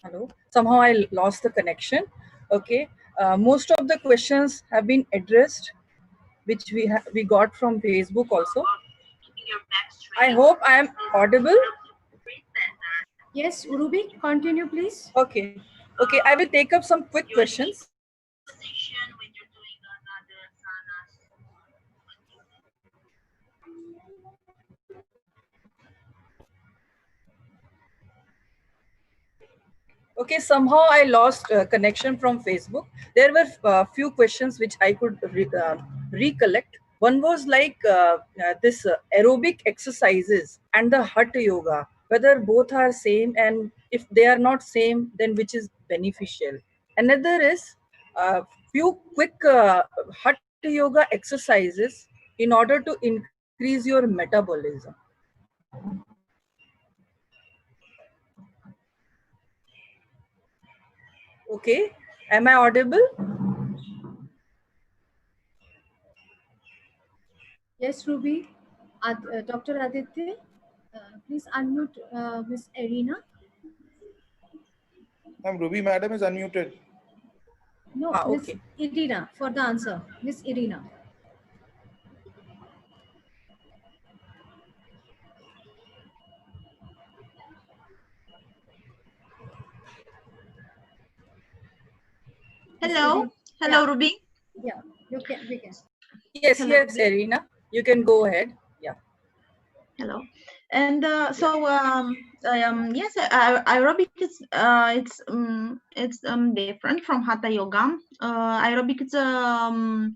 Hello. Somehow I lost the connection. Okay. Most of the questions have been addressed, which we got from Facebook also. I hope I am audible. Yes, Ruby, continue, please. Okay. Okay. I will take up some quick questions. Okay, somehow I lost connection from Facebook. There were few questions which I could recollect. One was like this aerobic exercises and the Hatha yoga, whether both are same, and if they are not same, then which is beneficial. Another is few quick Hatha yoga exercises in order to increase your metabolism. Okay, am I audible? Yes, Ruby. Dr. Aditya, please unmute Miss Arena. Ruby madam is unmuted. No, Miss Okay. Irina for the answer. Miss Irina. Miss Hello, Irina. hello, Yeah, Ruby. yeah. You can. We can. Yes, Hello, yes, Ruby. Irina. You can go ahead. Yeah. Hello. And Yeah. yes, aerobic is different from hatha yoga. Aerobic is um,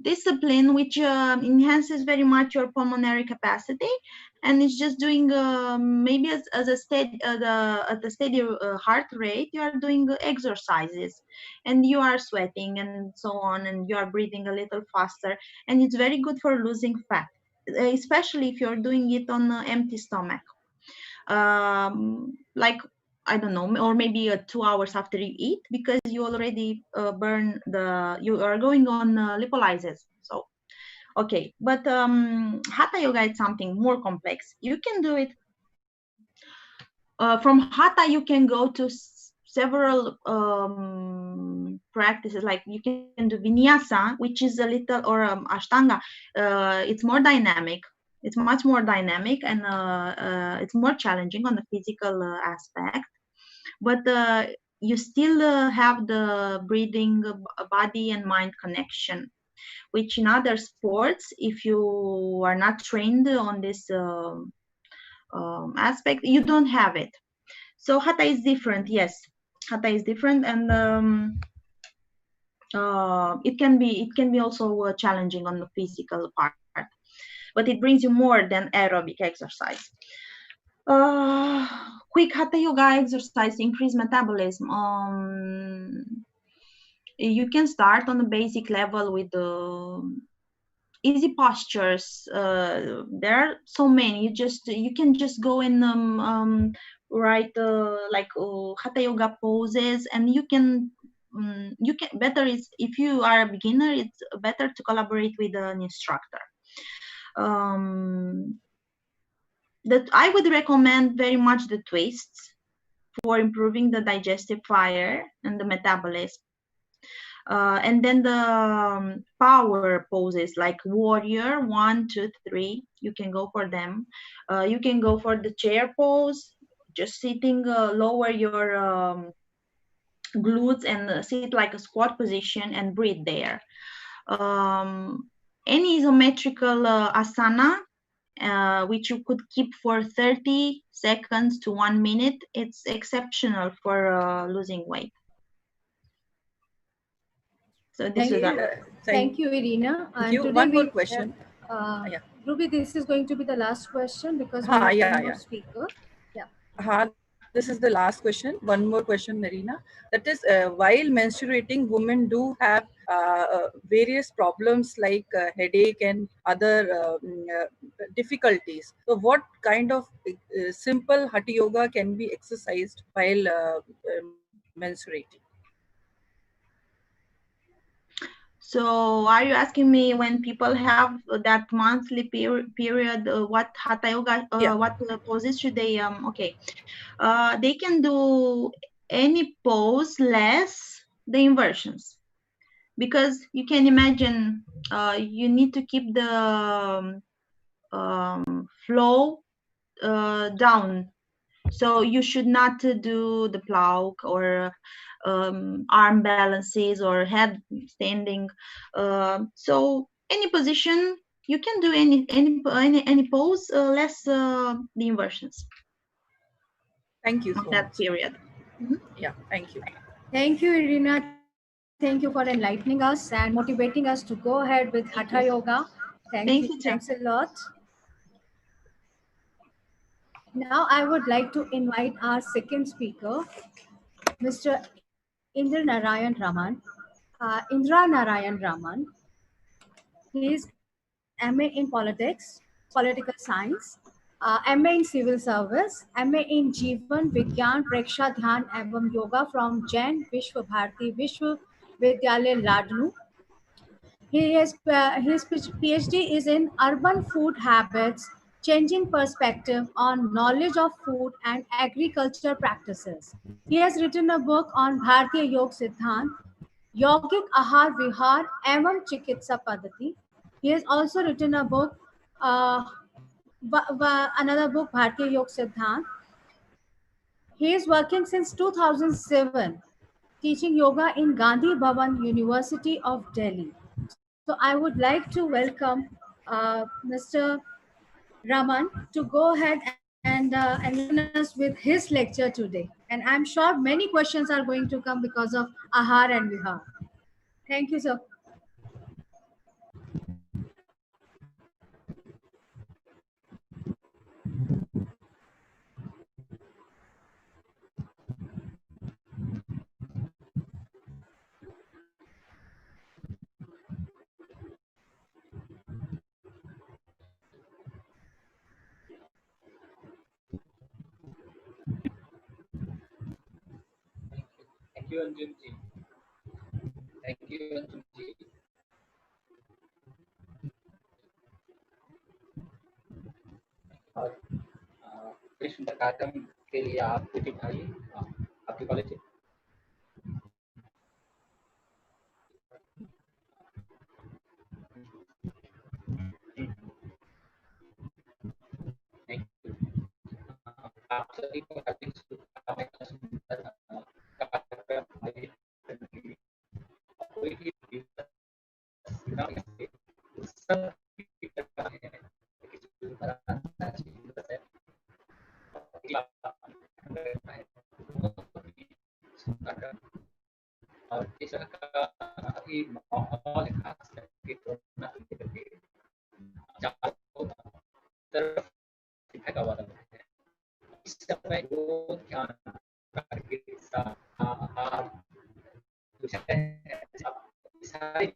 discipline which enhances very much your pulmonary capacity, and it's just doing maybe as a steady at a steady heart rate. You are doing exercises, and you are sweating and so on, and you are breathing a little faster, and it's very good for losing fat, especially if you're doing it on an empty stomach, like I don't know, or maybe 2 hours after you eat, because you already burn you are going on lipolysis. So okay, but hatha yoga is something more complex. You can do it from hatha. You can go to several practices, like you can do vinyasa, which is a little, or ashtanga. It's more dynamic, it's much more dynamic, and it's more challenging on the physical aspect, but you still have the breathing body and mind connection, which in other sports, if you are not trained on this aspect, you don't have it. So hatha is different, yes. Hatha is different, and it can be also challenging on the physical part, but it brings you more than aerobic exercise. Quick hatha yoga exercise increase metabolism. You can start on a basic level with easy postures. There are so many. You can just go and write like hatha yoga poses, and you can better is, if you are a beginner, it's better to collaborate with an instructor. Um, that I would recommend very much the twists for improving the digestive fire and the metabolism. And then the power poses like warrior 1, 2, 3. You can go for them. You can go for the chair pose, just sitting, lower your glutes and sit like a squat position and breathe there. Any isometrical asana, which you could keep for 30 seconds to 1 minute, it's exceptional for losing weight. So this Thank is you. Thank you, Irina. Thank And you. today One more we question. Yeah. Ruby, this is going to be the last question because we have Yeah, one yeah. more speaker. Yeah. This is the last question. One more question, Narina. That is, while menstruating, women do have various problems like headache and other difficulties. So, what kind of simple hatha yoga can be exercised while menstruating? So are you asking me, when people have that monthly period, what hatha yoga, Yeah. what poses should they, okay. They can do any pose less the inversions, because you can imagine you need to keep the flow down. So you should not do the plow, or arm balances, or head standing. So any position you can do, any pose, less the inversions Thank you of so that much. period. Mhm. Yeah. Thank you. Thank you, Irina. Thank you for enlightening us and motivating us to go ahead with Hatha Thank you. Yoga. Thank you. Thank you Thanks too. a lot. Now I would like to invite our second speaker, Mr. Indra Narayan Raman. Indra Narayan Raman. He is MA in politics, political science, MA in civil service, MA in Jeevan Vigyan Preksha Dhyan एवं Yoga from Jain Vishwa Bharati Vishwavidyalaya Ladnu. His PhD is in urban food habits changing perspective on knowledge of food and agriculture practices. He has written a book on Bharatiya Yog Siddhant, Yogic Ahar Vihar Evam Chikitsa Padati. He has also written a book, uh, another book, Bharatiya Yog Siddhant. He is working since 2007, teaching yoga in Gandhi Bhavan University of Delhi. So I would like to welcome Mr. Raman to go ahead and enlighten us with his lecture today. And I'm sure many questions are going to come because of Ahar and Vihar. Thank you, sir. Thank you, Anjum ji. Thank you, Anjum ji. और बड़ी सुंदर कार्यक्रम के लिए आपके भाई आपके college से थैंक यू आप सभी को हार्दिक शुभकामनाएं सुंदर कार्यक्रम आयोजित करने के लिए कोई भी दिवस सब है किसी तरह से और इस तरह का अभी माहौल खास करके कोरोना को लेकर चारों तरफ शिक्षा का वातावरण है इस समय जो ध्यान करके आहार सारे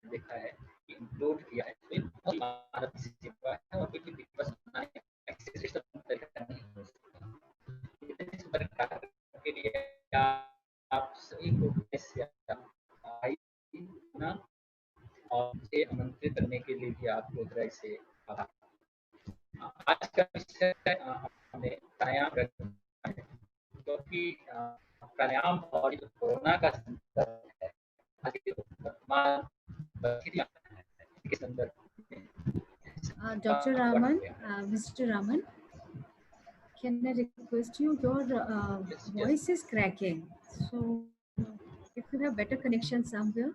देखा है इंक्लूड किया है तो भारत की सेवा है और कोई दिवस सिस्टम तरीका नहीं हो सकता इस प्रकार के लिए आप सभी को आई ना और मुझे आमंत्रित करने के लिए भी आपको हृदय से आभार आज का विषय हमने प्राणायाम रखा है क्योंकि प्राणायाम और कोरोना का संदर्भ है वर्तमान के संदर्भ Dr. Raman, Mr. Raman, can I request you? Your voice is cracking. So, if you have better connection somewhere.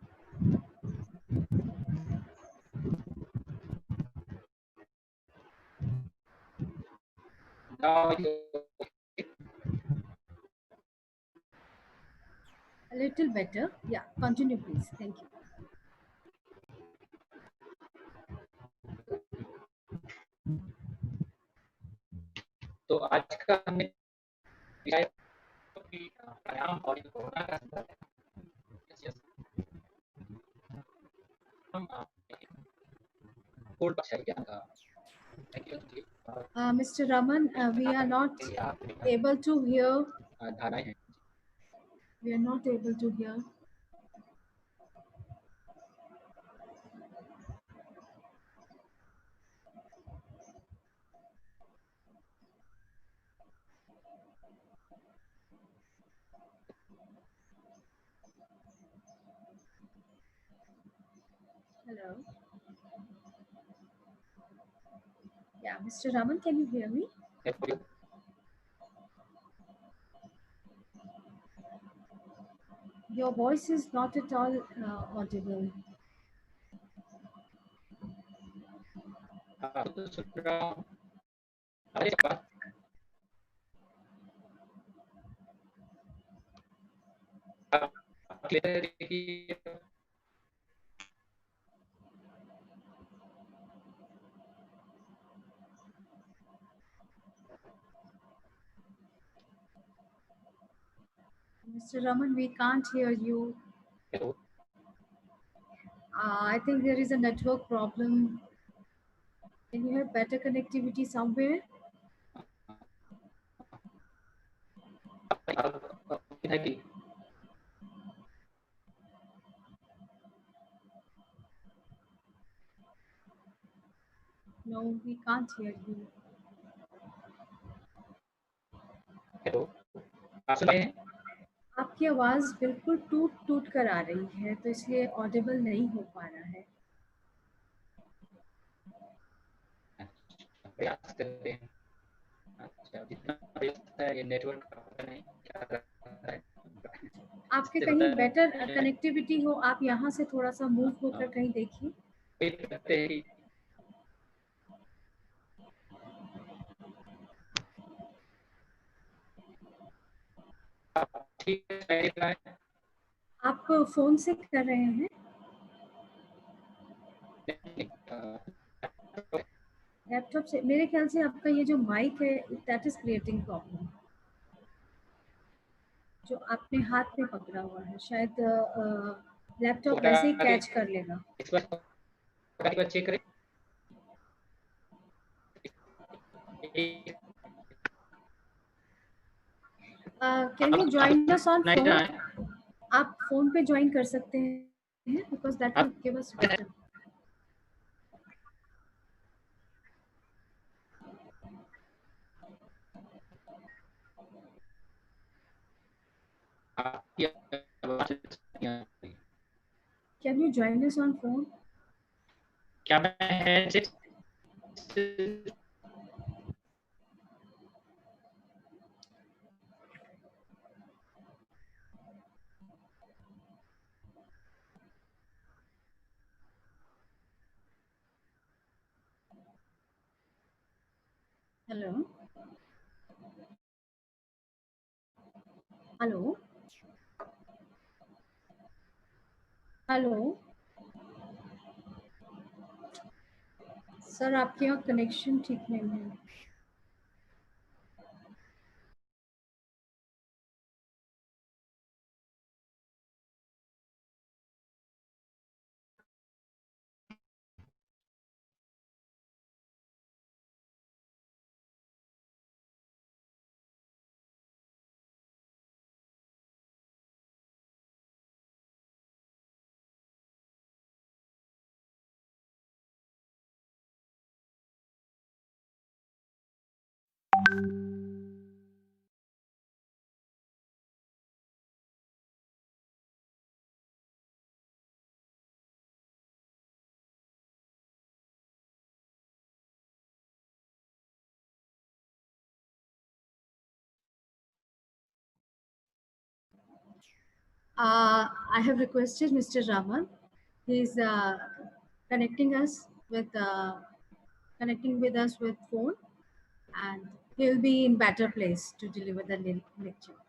now A little better. Yeah, continue, please. Thank you. तो आज का हमने विषय प्राणायाम और कोरोना का संदर्भ है हम पूर्ण पक्ष ज्ञान का Mr. Raman, we are not able to hear. धारणाएं हैं We are not able to hear. Hello. Yeah, Mr. Raman, can you hear me? Your voice is not at all audible. तो सुन रहा हूँ अरे बात क्लियर देखिए Mr. Raman, we can't hear you. Hello I think there is a network problem. Can you have better connectivity somewhere? No, we can't hear you. Hello, आप सुन रहे हैं? आपकी आवाज़ बिल्कुल टूट टूट कर आ रही है, तो इसलिए ऑडिबल नहीं हो पा रहा है। अच्छा, प्रयास करते हैं। अच्छा, जितना प्रयास होता है ये नेटवर्क का पता नहीं क्या रहता है। आपके इससे कहीं होता बेटर है कनेक्टिविटी हो, आप यहाँ से थोड़ा सा मूव होकर कहीं देखिए। वेट करते हैं कि ठीक है। आप फ़ोन से कर रहे हैं? लैपटॉप से? मेरे ख्याल से आपका ये जो माइक है, दैट इज़ क्रिएटिंग प्रॉब्लम। जो आपने हाथ में पकड़ा हुआ है, शायद लैपटॉप वैसे ही कैच कर लेगा। इस बार चेक करें। Can you join us on नहीं फोन? रहा है। आप फ़ोन पे जॉइन कर सकते हैं, because that will give us better. आपकी आवाज़ नहीं आ रही। Can you join us on phone? क्या मैं headset hello? Hello? Hello? Sir, आपके यहाँ कनेक्शन ठीक नहीं है। I have requested Mr. Raman. He's connecting us with connecting with us with phone, and he'll be in better place to deliver the lecture.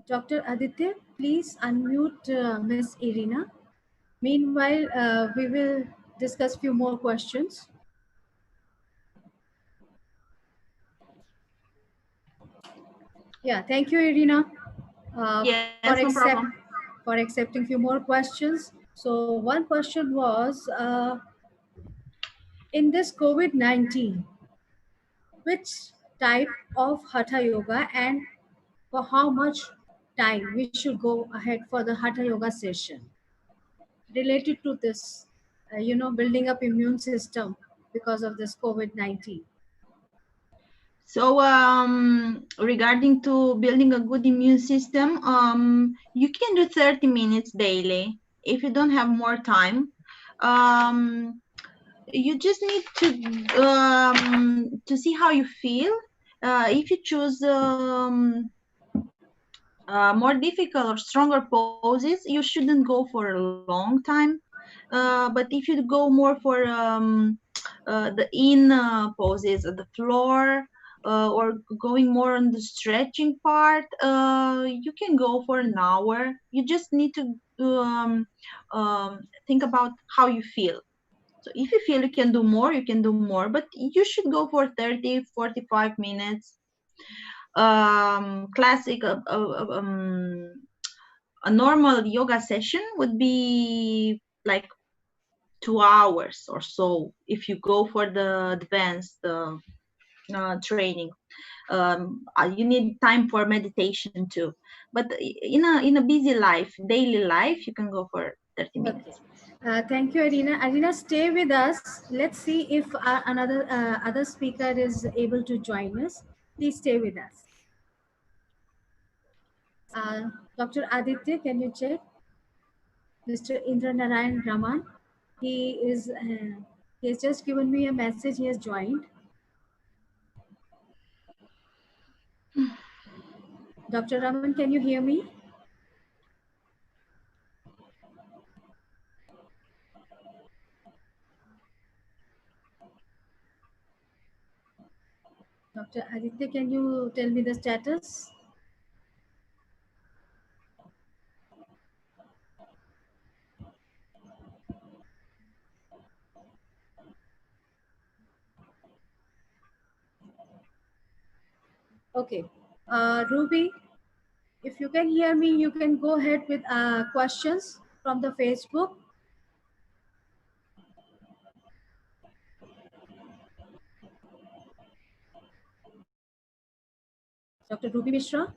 Dr. Aditya, please unmute Ms. Irina. Meanwhile, we will discuss few more questions. Yeah, thank you, Irina, Yes, no problem. for accepting few more questions. So one question was, in this COVID-19, which type of Hatha Yoga and for how much time we should go ahead for the Hatha Yoga session related to this, building up immune system because of this COVID-19. So, regarding to building a good immune system, you can do 30 minutes daily. If you don't have more time, um, you just need to see how you feel. If you choose more difficult or stronger poses, you shouldn't go for a long time. But if you go more for the poses at the floor, or going more on the stretching part, you can go for an hour. You just need to think about how you feel. So if you feel you can do more, you can do more, but you should go for 30, 45 minutes. Classic a normal yoga session would be like 2 hours or so if you go for the advanced training. You need time for meditation too, but in a busy life, daily life, you can go for 30 Okay. minutes. Thank you, Arina. Arina, stay with us. Let's see if another other speaker is able to join us. Please stay with us. Dr. Aditya, can you check? Mr. Indra Narayan Raman. He is. He has just given me a message. He has joined. Dr. Raman, can you hear me? Dr. Aditya, can you tell me the status? Okay. Ruby, if you can hear me, you can go ahead with questions from the Facebook. Dr. Ruby Mishra.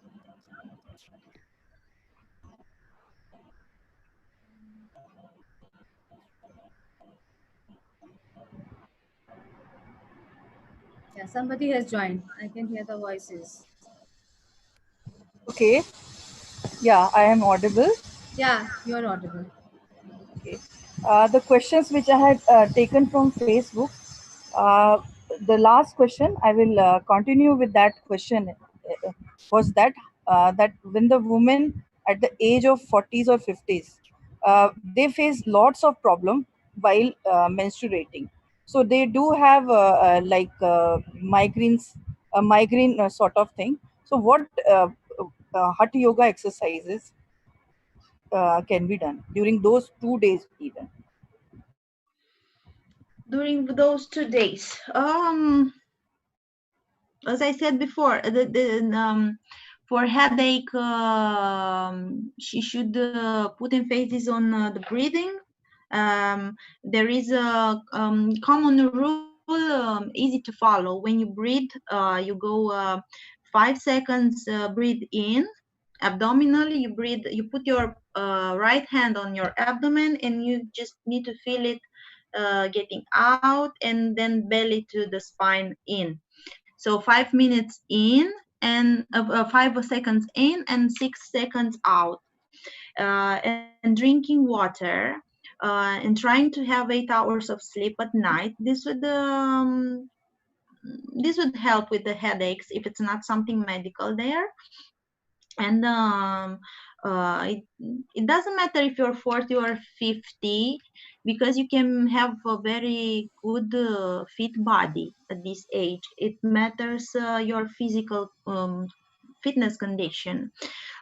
Yeah, somebody has joined. I can hear the voices. Okay. Yeah, I am audible. Yeah, you're audible. Okay. The questions which I had taken from Facebook, uh, the last question, I will continue with that question. Was that when the woman at the age of 40s or 50s, they face lots of problem while menstruating. So they do have migraines, a migraine sort of thing. So what hatha yoga exercises can be done during those 2 days even? During those 2 days, as I said before, for headache, she should put emphasis on the breathing. There is a common rule, easy to follow. When you breathe, you go 5 seconds, breathe in abdominally. You breathe, you put your right hand on your abdomen, and you just need to feel it getting out, and then belly to the spine in. So 5 minutes in, and 5 seconds in and 6 seconds out, and drinking water, and trying to have 8 hours of sleep at night. This would help with the headaches if it's not something medical there. And it doesn't matter if you're 40 or 50, because you can have a very good fit body at this age. It matters your physical fitness condition,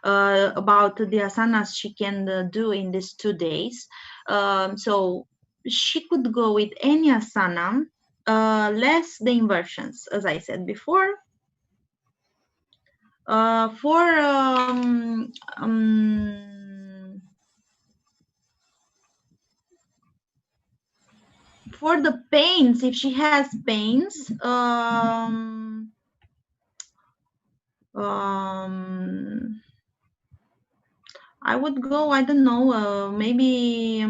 about the asanas she can do in these 2 days. So she could go with any asana, less the inversions, as I said before. For for the pains, if she has pains, I would go, I don't know, maybe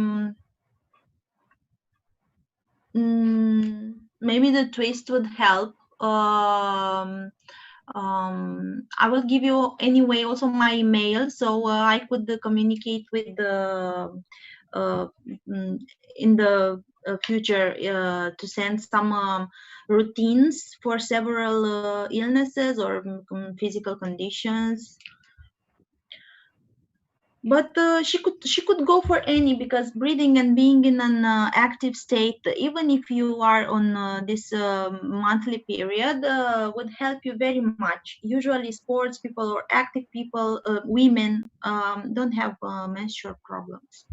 maybe the twist would help. I will give you anyway also my email, so I could communicate with the uh, mm, in the future, to send some routines for several illnesses or physical conditions. But she could go for any, because breathing and being in an active state, even if you are on this monthly period, would help you very much. Usually sports people or active people, women, don't have menstrual problems.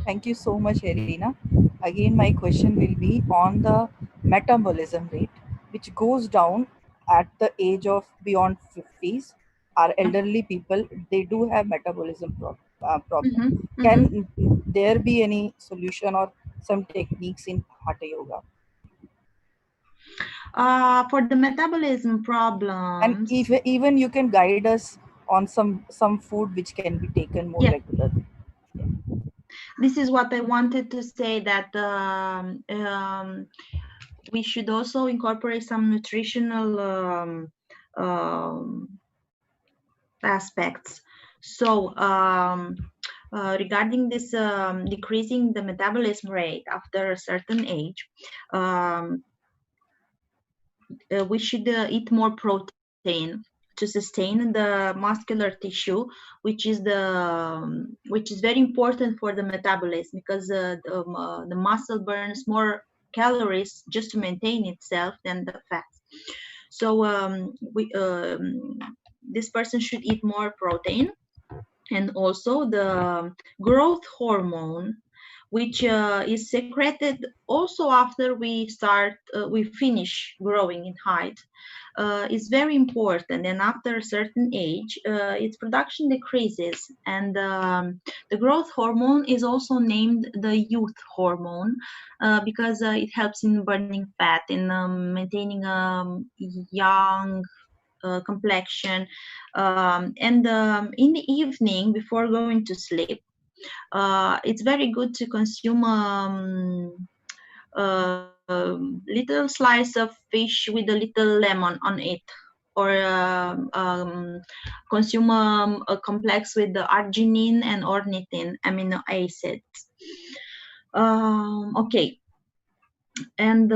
Thank you so much, Irina. Again, my question will be on the metabolism rate, which goes down at the age of beyond 50s. Our elderly people, they do have metabolism problem. Mhm, mhm. Can there be any solution or some techniques in Hatha Yoga? For the metabolism And problems, even you can guide us on some food which can be taken more yeah, regularly. this is what I wanted to say, that we should also incorporate some nutritional um, aspects. So, regarding this decreasing the metabolism rate after a certain age, um, we should eat more protein to sustain the muscular tissue, which is very important for the metabolism, because the muscle burns more calories just to maintain itself than the fat. So this person should eat more protein, and also the growth hormone, which is secreted also after we finish growing in height, is very important. And after a certain age, its production decreases, and the growth hormone is also named the youth hormone, because it helps in burning fat, in maintaining young complexion. And in the evening before going to sleep, it's very good to consume little slice of fish with a little lemon on it, or consume a complex with the arginine and ornithine amino acids. Okay, and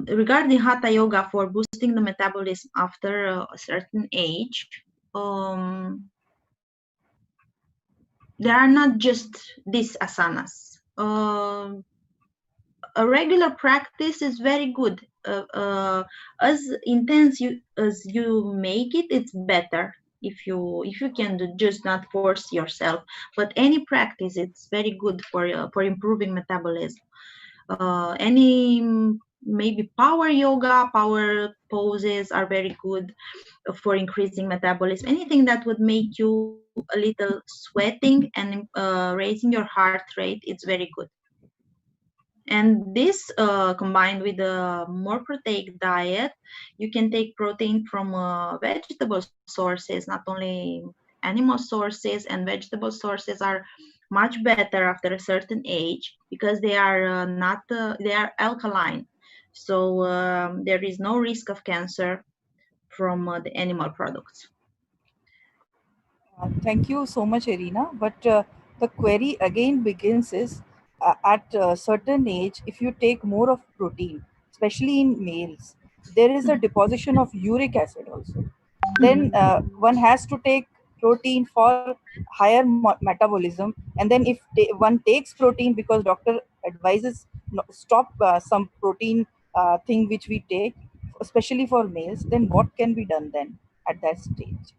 regarding hatha yoga for boosting the metabolism after a certain age, um, there are not just these asanas. A regular practice is very good. As intense as you make it, it's better if you can do, just not force yourself. But any practice, it's very good for improving metabolism. Any maybe power yoga, power poses are very good for increasing metabolism. Anything that would make you a little sweating and raising your heart rate, it's very good. And this combined with a more proteic diet, you can take protein from vegetable sources, not only animal sources. And vegetable sources are much better after a certain age, because they are not they are alkaline, so there is no risk of cancer from the animal products. Thank you so much, Irina. But the query again begins is at a certain age, if you take more of protein, especially in males, there is a deposition of uric acid also. Then one has to take protein for higher metabolism. And then if one takes protein because doctor advises stop some protein thing which we take especially for males, then what can be done then at that stage?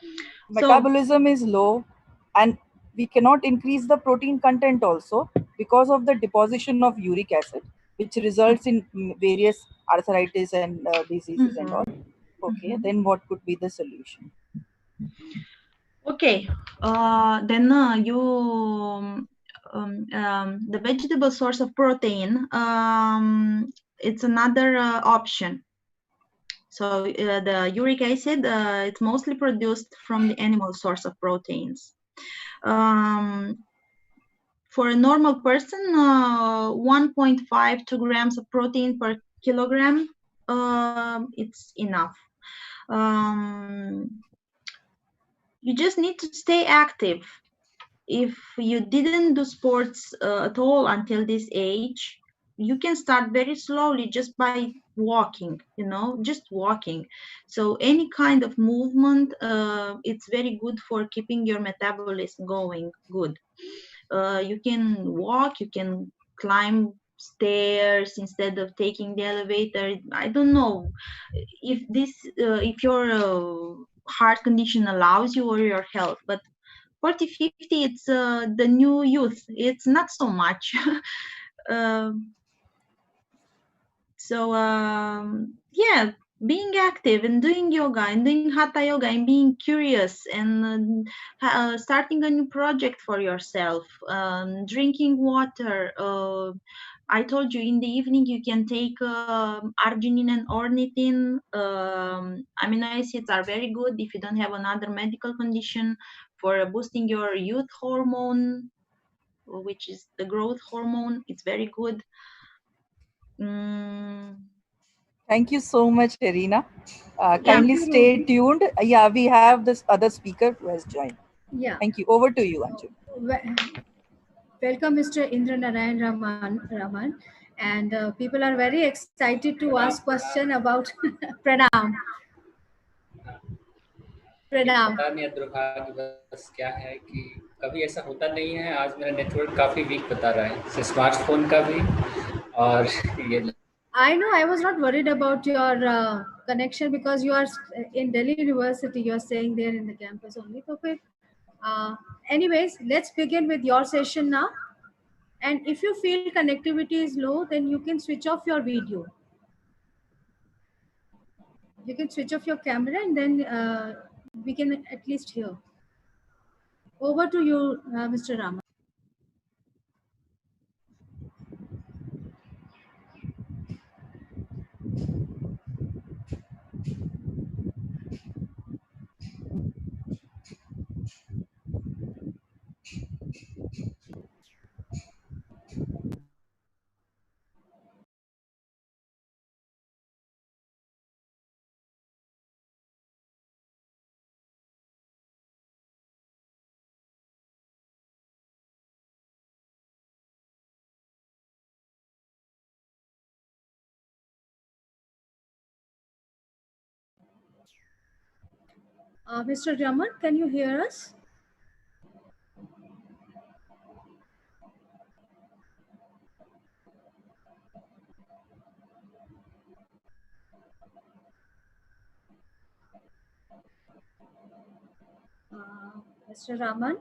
So, Metabolism is low, and we cannot increase the protein content also because of the deposition of uric acid, which results in various arthritis and diseases and all. mhm, Okay, mhm. then what could be the solution? Okay, then the vegetable source of protein, it's another option. So the uric acid, it's mostly produced from the animal source of proteins. Um, for a normal person, 1.5 2 grams of protein per kilogram, it's enough. Um, you just need to stay active. If you didn't do sports at all until this age, you can start very slowly just by walking, just walking. So any kind of movement, it's very good for keeping your metabolism going good. You can walk, you can climb stairs instead of taking the elevator. I don't know if your heart condition allows you or your health, but 40, 50, it's the new youth. It's not so much. um, yeah, being active and doing yoga and doing hatha yoga and being curious and starting a new project for yourself, drinking water. I told you in the evening you can take arginine and ornithine. Amino acids are very good if you don't have another medical condition for boosting your youth hormone, which is the growth hormone. It's very good. Mm, Thank you so much, Irina. yeah. Kindly stay tuned. Yeah, we have this other speaker who has joined. Yeah. Thank you. Over to you, Anju. Welcome, Mr. Indra Narayan Raman. And people are very excited to ask प्रणाम question प्रणाम about Pranam. ये Pranam. पता नहीं है दुर्भाग्यवश क्या है कि कभी ऐसा होता नहीं है। आज मेरा नेटवर्क काफ़ी वीक बता रहा है स्मार्टफोन का भी और ये I know I was not worried about your connection because you are in Delhi University. You are staying there in the campus only. So, anyways, let's begin with your session now. And if you feel connectivity is low, then you can switch off your video. You can switch off your camera, and then we can at least hear. Over to you, Mr. Rama. Mr. Raman, can you hear us? Mr. Raman?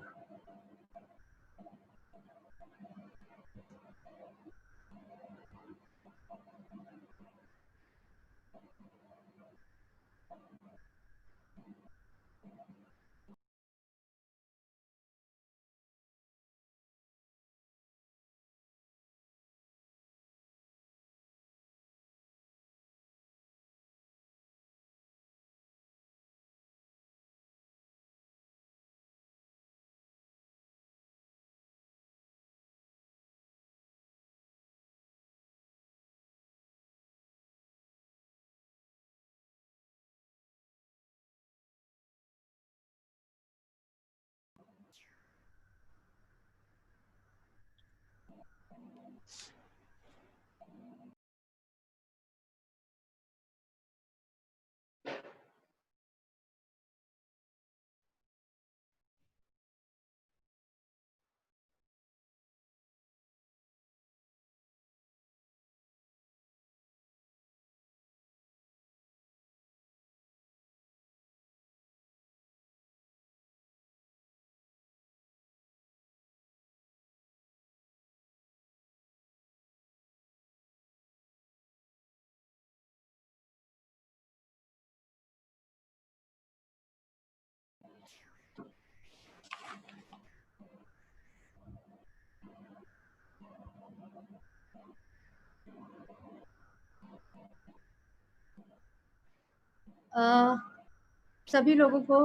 सभी लोगों को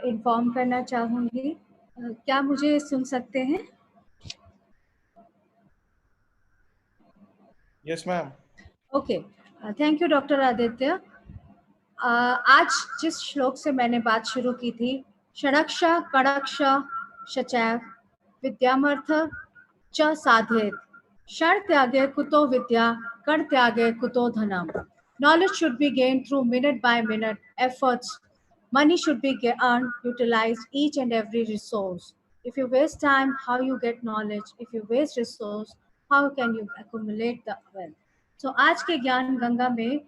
inform करना चाहूँगी। क्या मुझे सुन सकते हैं? Yes, ma'am. Okay, thank you doctor Aditya. आज जिस श्लोक से मैंने बात शुरू की थी, षडक्ष कड़क्ष शचैव विद्यामर्थ च साधेत, षड त्यागे कुतो विद्या, कड़ त्यागे कुतो धनम। Knowledge should be gained through minute by minute efforts. Money should be earned, utilized each and every resource. If you waste time, how you get knowledge? If you waste resource, how can you accumulate the wealth? So आज के ज्ञान गंगा में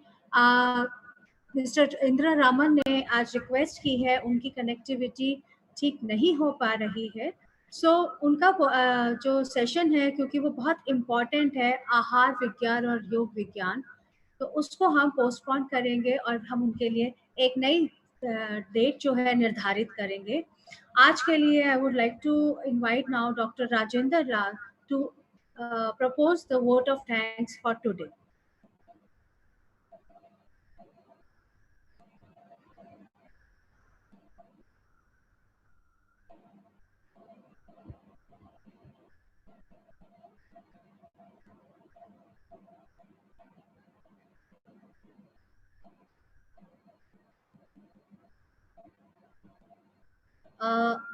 mister Indira Raman ने आज request की है, उनकी connectivity ठीक नहीं हो पा रही है। सो उनका जो सेशन है, क्योंकि वो बहुत इम्पॉर्टेंट है, आहार विज्ञान और योग विज्ञान, तो उसको हम पोस्टपोन करेंगे और हम उनके लिए एक नई डेट जो है निर्धारित करेंगे। आज के लिए I would like to invite now doctor Rajendra Lal to propose the vote of thanks for today.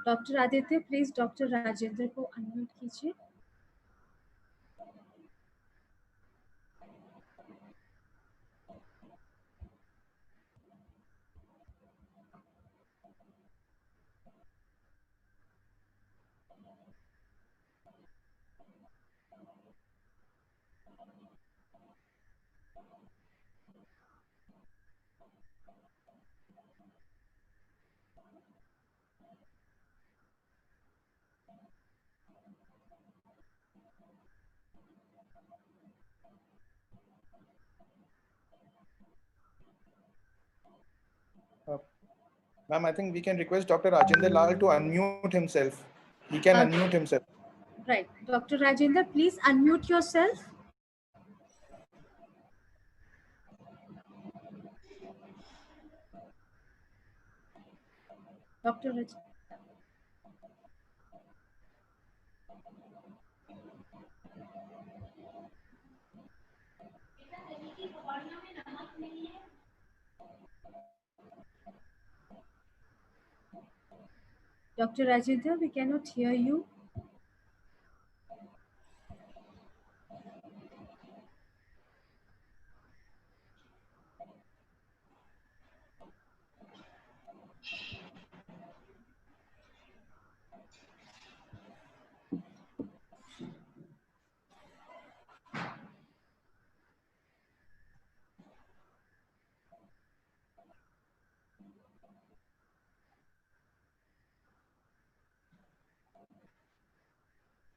Doctor Aditya, please doctor Rajendra को अनम्यूट कीजिए। Ma'am, I think we can request Dr. Rajendra Lal to unmute himself. He can unmute himself. Right. Dr. Rajendra, please unmute yourself. Dr. Rajendra. Dr. Rajendra, we cannot hear you.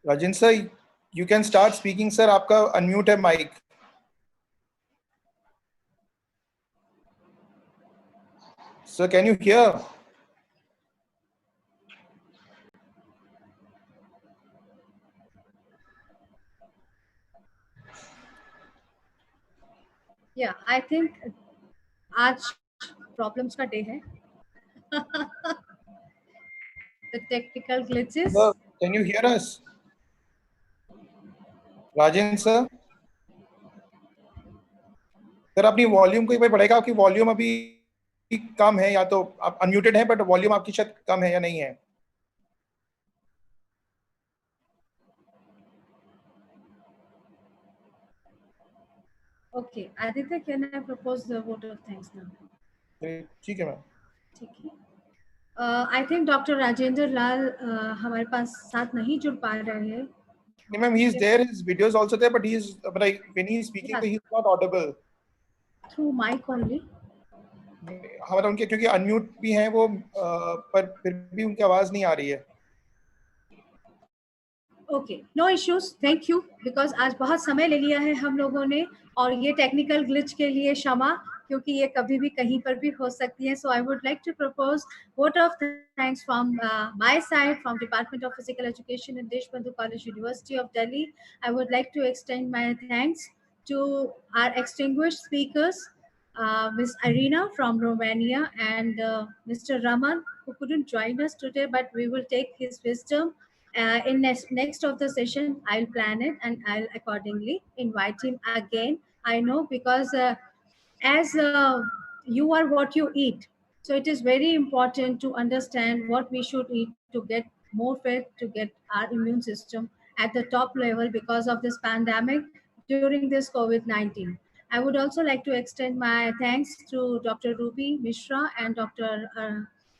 Rajan sir, you can start speaking, sir. आपका unmute है mic. Sir, can you hear? Yeah, I think आज problems का day है. The technical glitches. Sir, can you hear us? Rajan sir? Sir अपनी volume को एक बार बढ़ाएगा, आपकी वॉल्यूम अभी कम है, या तो आप अनम्यूटेड हैं बट वॉल्यूम आपकी शायद कम है या नहीं है। Okay, Aditya, can I propose the vote of thanks now? ठीक है मैम। ठीक है। I think डॉक्टर राजेंद्र लाल हमारे पास साथ नहीं जुड़ पा रहे हैं। नहीं ma'am, he is there, his videos also there, but he is like when he is speaking, Yeah. he is not audible. Through mic only. हमारा उनके क्योंकि अनम्यूट भी हैं वो, पर फिर भी उनकी आवाज नहीं आ रही है। Okay, no issues, thank you, because आज बहुत समय ले लिया है हम लोगों ने, और ये टेक्निकल ग्लिच के लिए क्षमा। क्योंकि ये कभी भी कहीं पर भी हो सकती है. So I would like to propose vote of thanks from my side, from Department of Physical Education in Deshbandhu College, University of Delhi. I would like to extend my thanks to our extinguished speakers, Ms. Irina from Romania and Mr. Raman, who couldn't join us today, but we will take his wisdom. In next of the session, I'll plan it and I'll accordingly invite him again. I know because as you are what you eat, so it is very important to understand what we should eat to get more fit, to get our immune system at the top level because of this pandemic during this COVID-19. I would also like to extend my thanks to Dr. Ruby Mishra and Dr.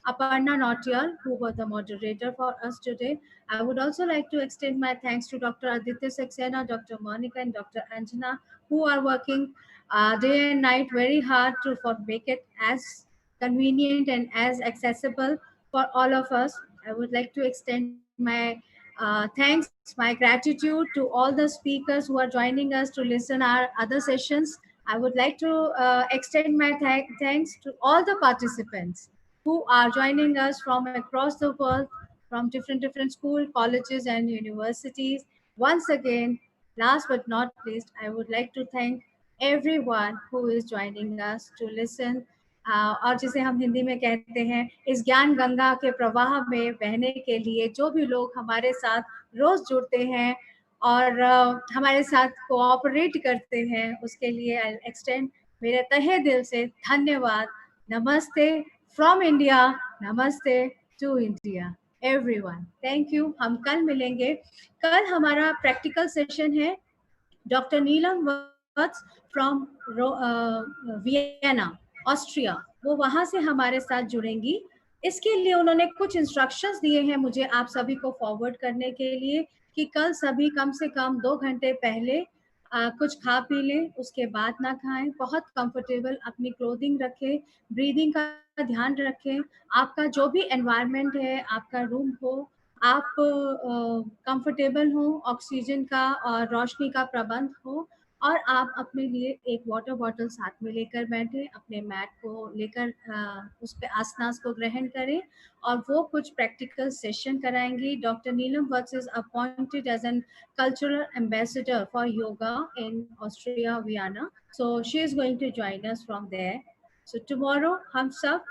Aparna Nautiyal, who were the moderator for us today. I would also like to extend my thanks to Dr. Aditya Saxena, Dr. Monica, and Dr. Anjana, who are working day and night very hard to for make it as convenient and as accessible for all of us. I would like to extend my thanks, my gratitude to all the speakers who are joining us to listen our other sessions. I would like to extend my thanks to all the participants who are joining us from across the world, from different school, colleges, and universities. Once again, last but not least, I would like to thank everyone who is joining us to listen. और जिसे हम हिंदी में कहते हैं, इस ज्ञान गंगा के प्रवाह में बहने के लिए जो भी लोग हमारे साथ रोज जुड़ते हैं और हमारे साथ कोऑपरेट करते हैं, उसके लिए आई एक्सटेंड मेरे तहे दिल से धन्यवाद. Namaste from India, namaste to India everyone. Thank you. हम कल मिलेंगे. कल हमारा प्रैक्टिकल सेशन है. Doctor Neelam Vats from Vienna, Austria, वो वहां से हमारे साथ जुड़ेंगी. इसके लिए उन्होंने कुछ इंस्ट्रक्शंस दिए हैं मुझे आप सभी को फॉरवर्ड करने के लिए कि कल सभी कम से कम 2 घंटे पहले कुछ खा पी लें, उसके बाद ना खाएं. बहुत कंफर्टेबल अपनी क्लोथिंग रखें, ब्रीदिंग का ध्यान रखें. आपका जो भी एनवायरनमेंट है, आपका रूम हो, आप कंफर्टेबल हो, ऑक्सीजन का और रोशनी का प्रबंध हो, और आप अपने लिए एक वाटर बॉटल साथ में लेकर बैठें, अपने मैट को लेकर उस पे आसनास को ग्रहण करें और वो कुछ प्रैक्टिकल सेशन कराएंगी. Doctor Neelam Vats is appointed as an cultural ambassador for yoga in Austria, Vienna. So she is going to join us from there. So tomorrow हम सब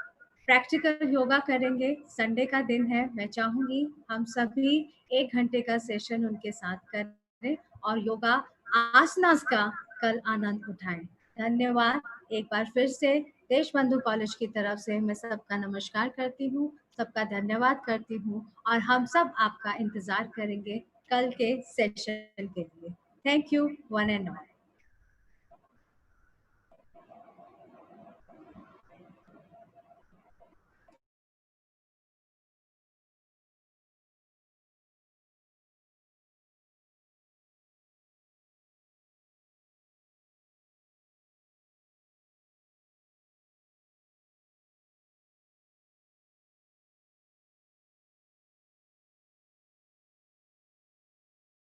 प्रैक्टिकल योगा करेंगे. संडे का दिन है. मैं चाहूंगी हम सभी 1 घंटे का सेशन उनके साथ करें और योगा आसनास का कल आनंद उठाएं. धन्यवाद. एक बार फिर से देशबंधु कॉलेज की तरफ से मैं सबका नमस्कार करती हूँ, सबका धन्यवाद करती हूँ और हम सब आपका इंतजार करेंगे कल के सेशन के लिए. Thank you one and all.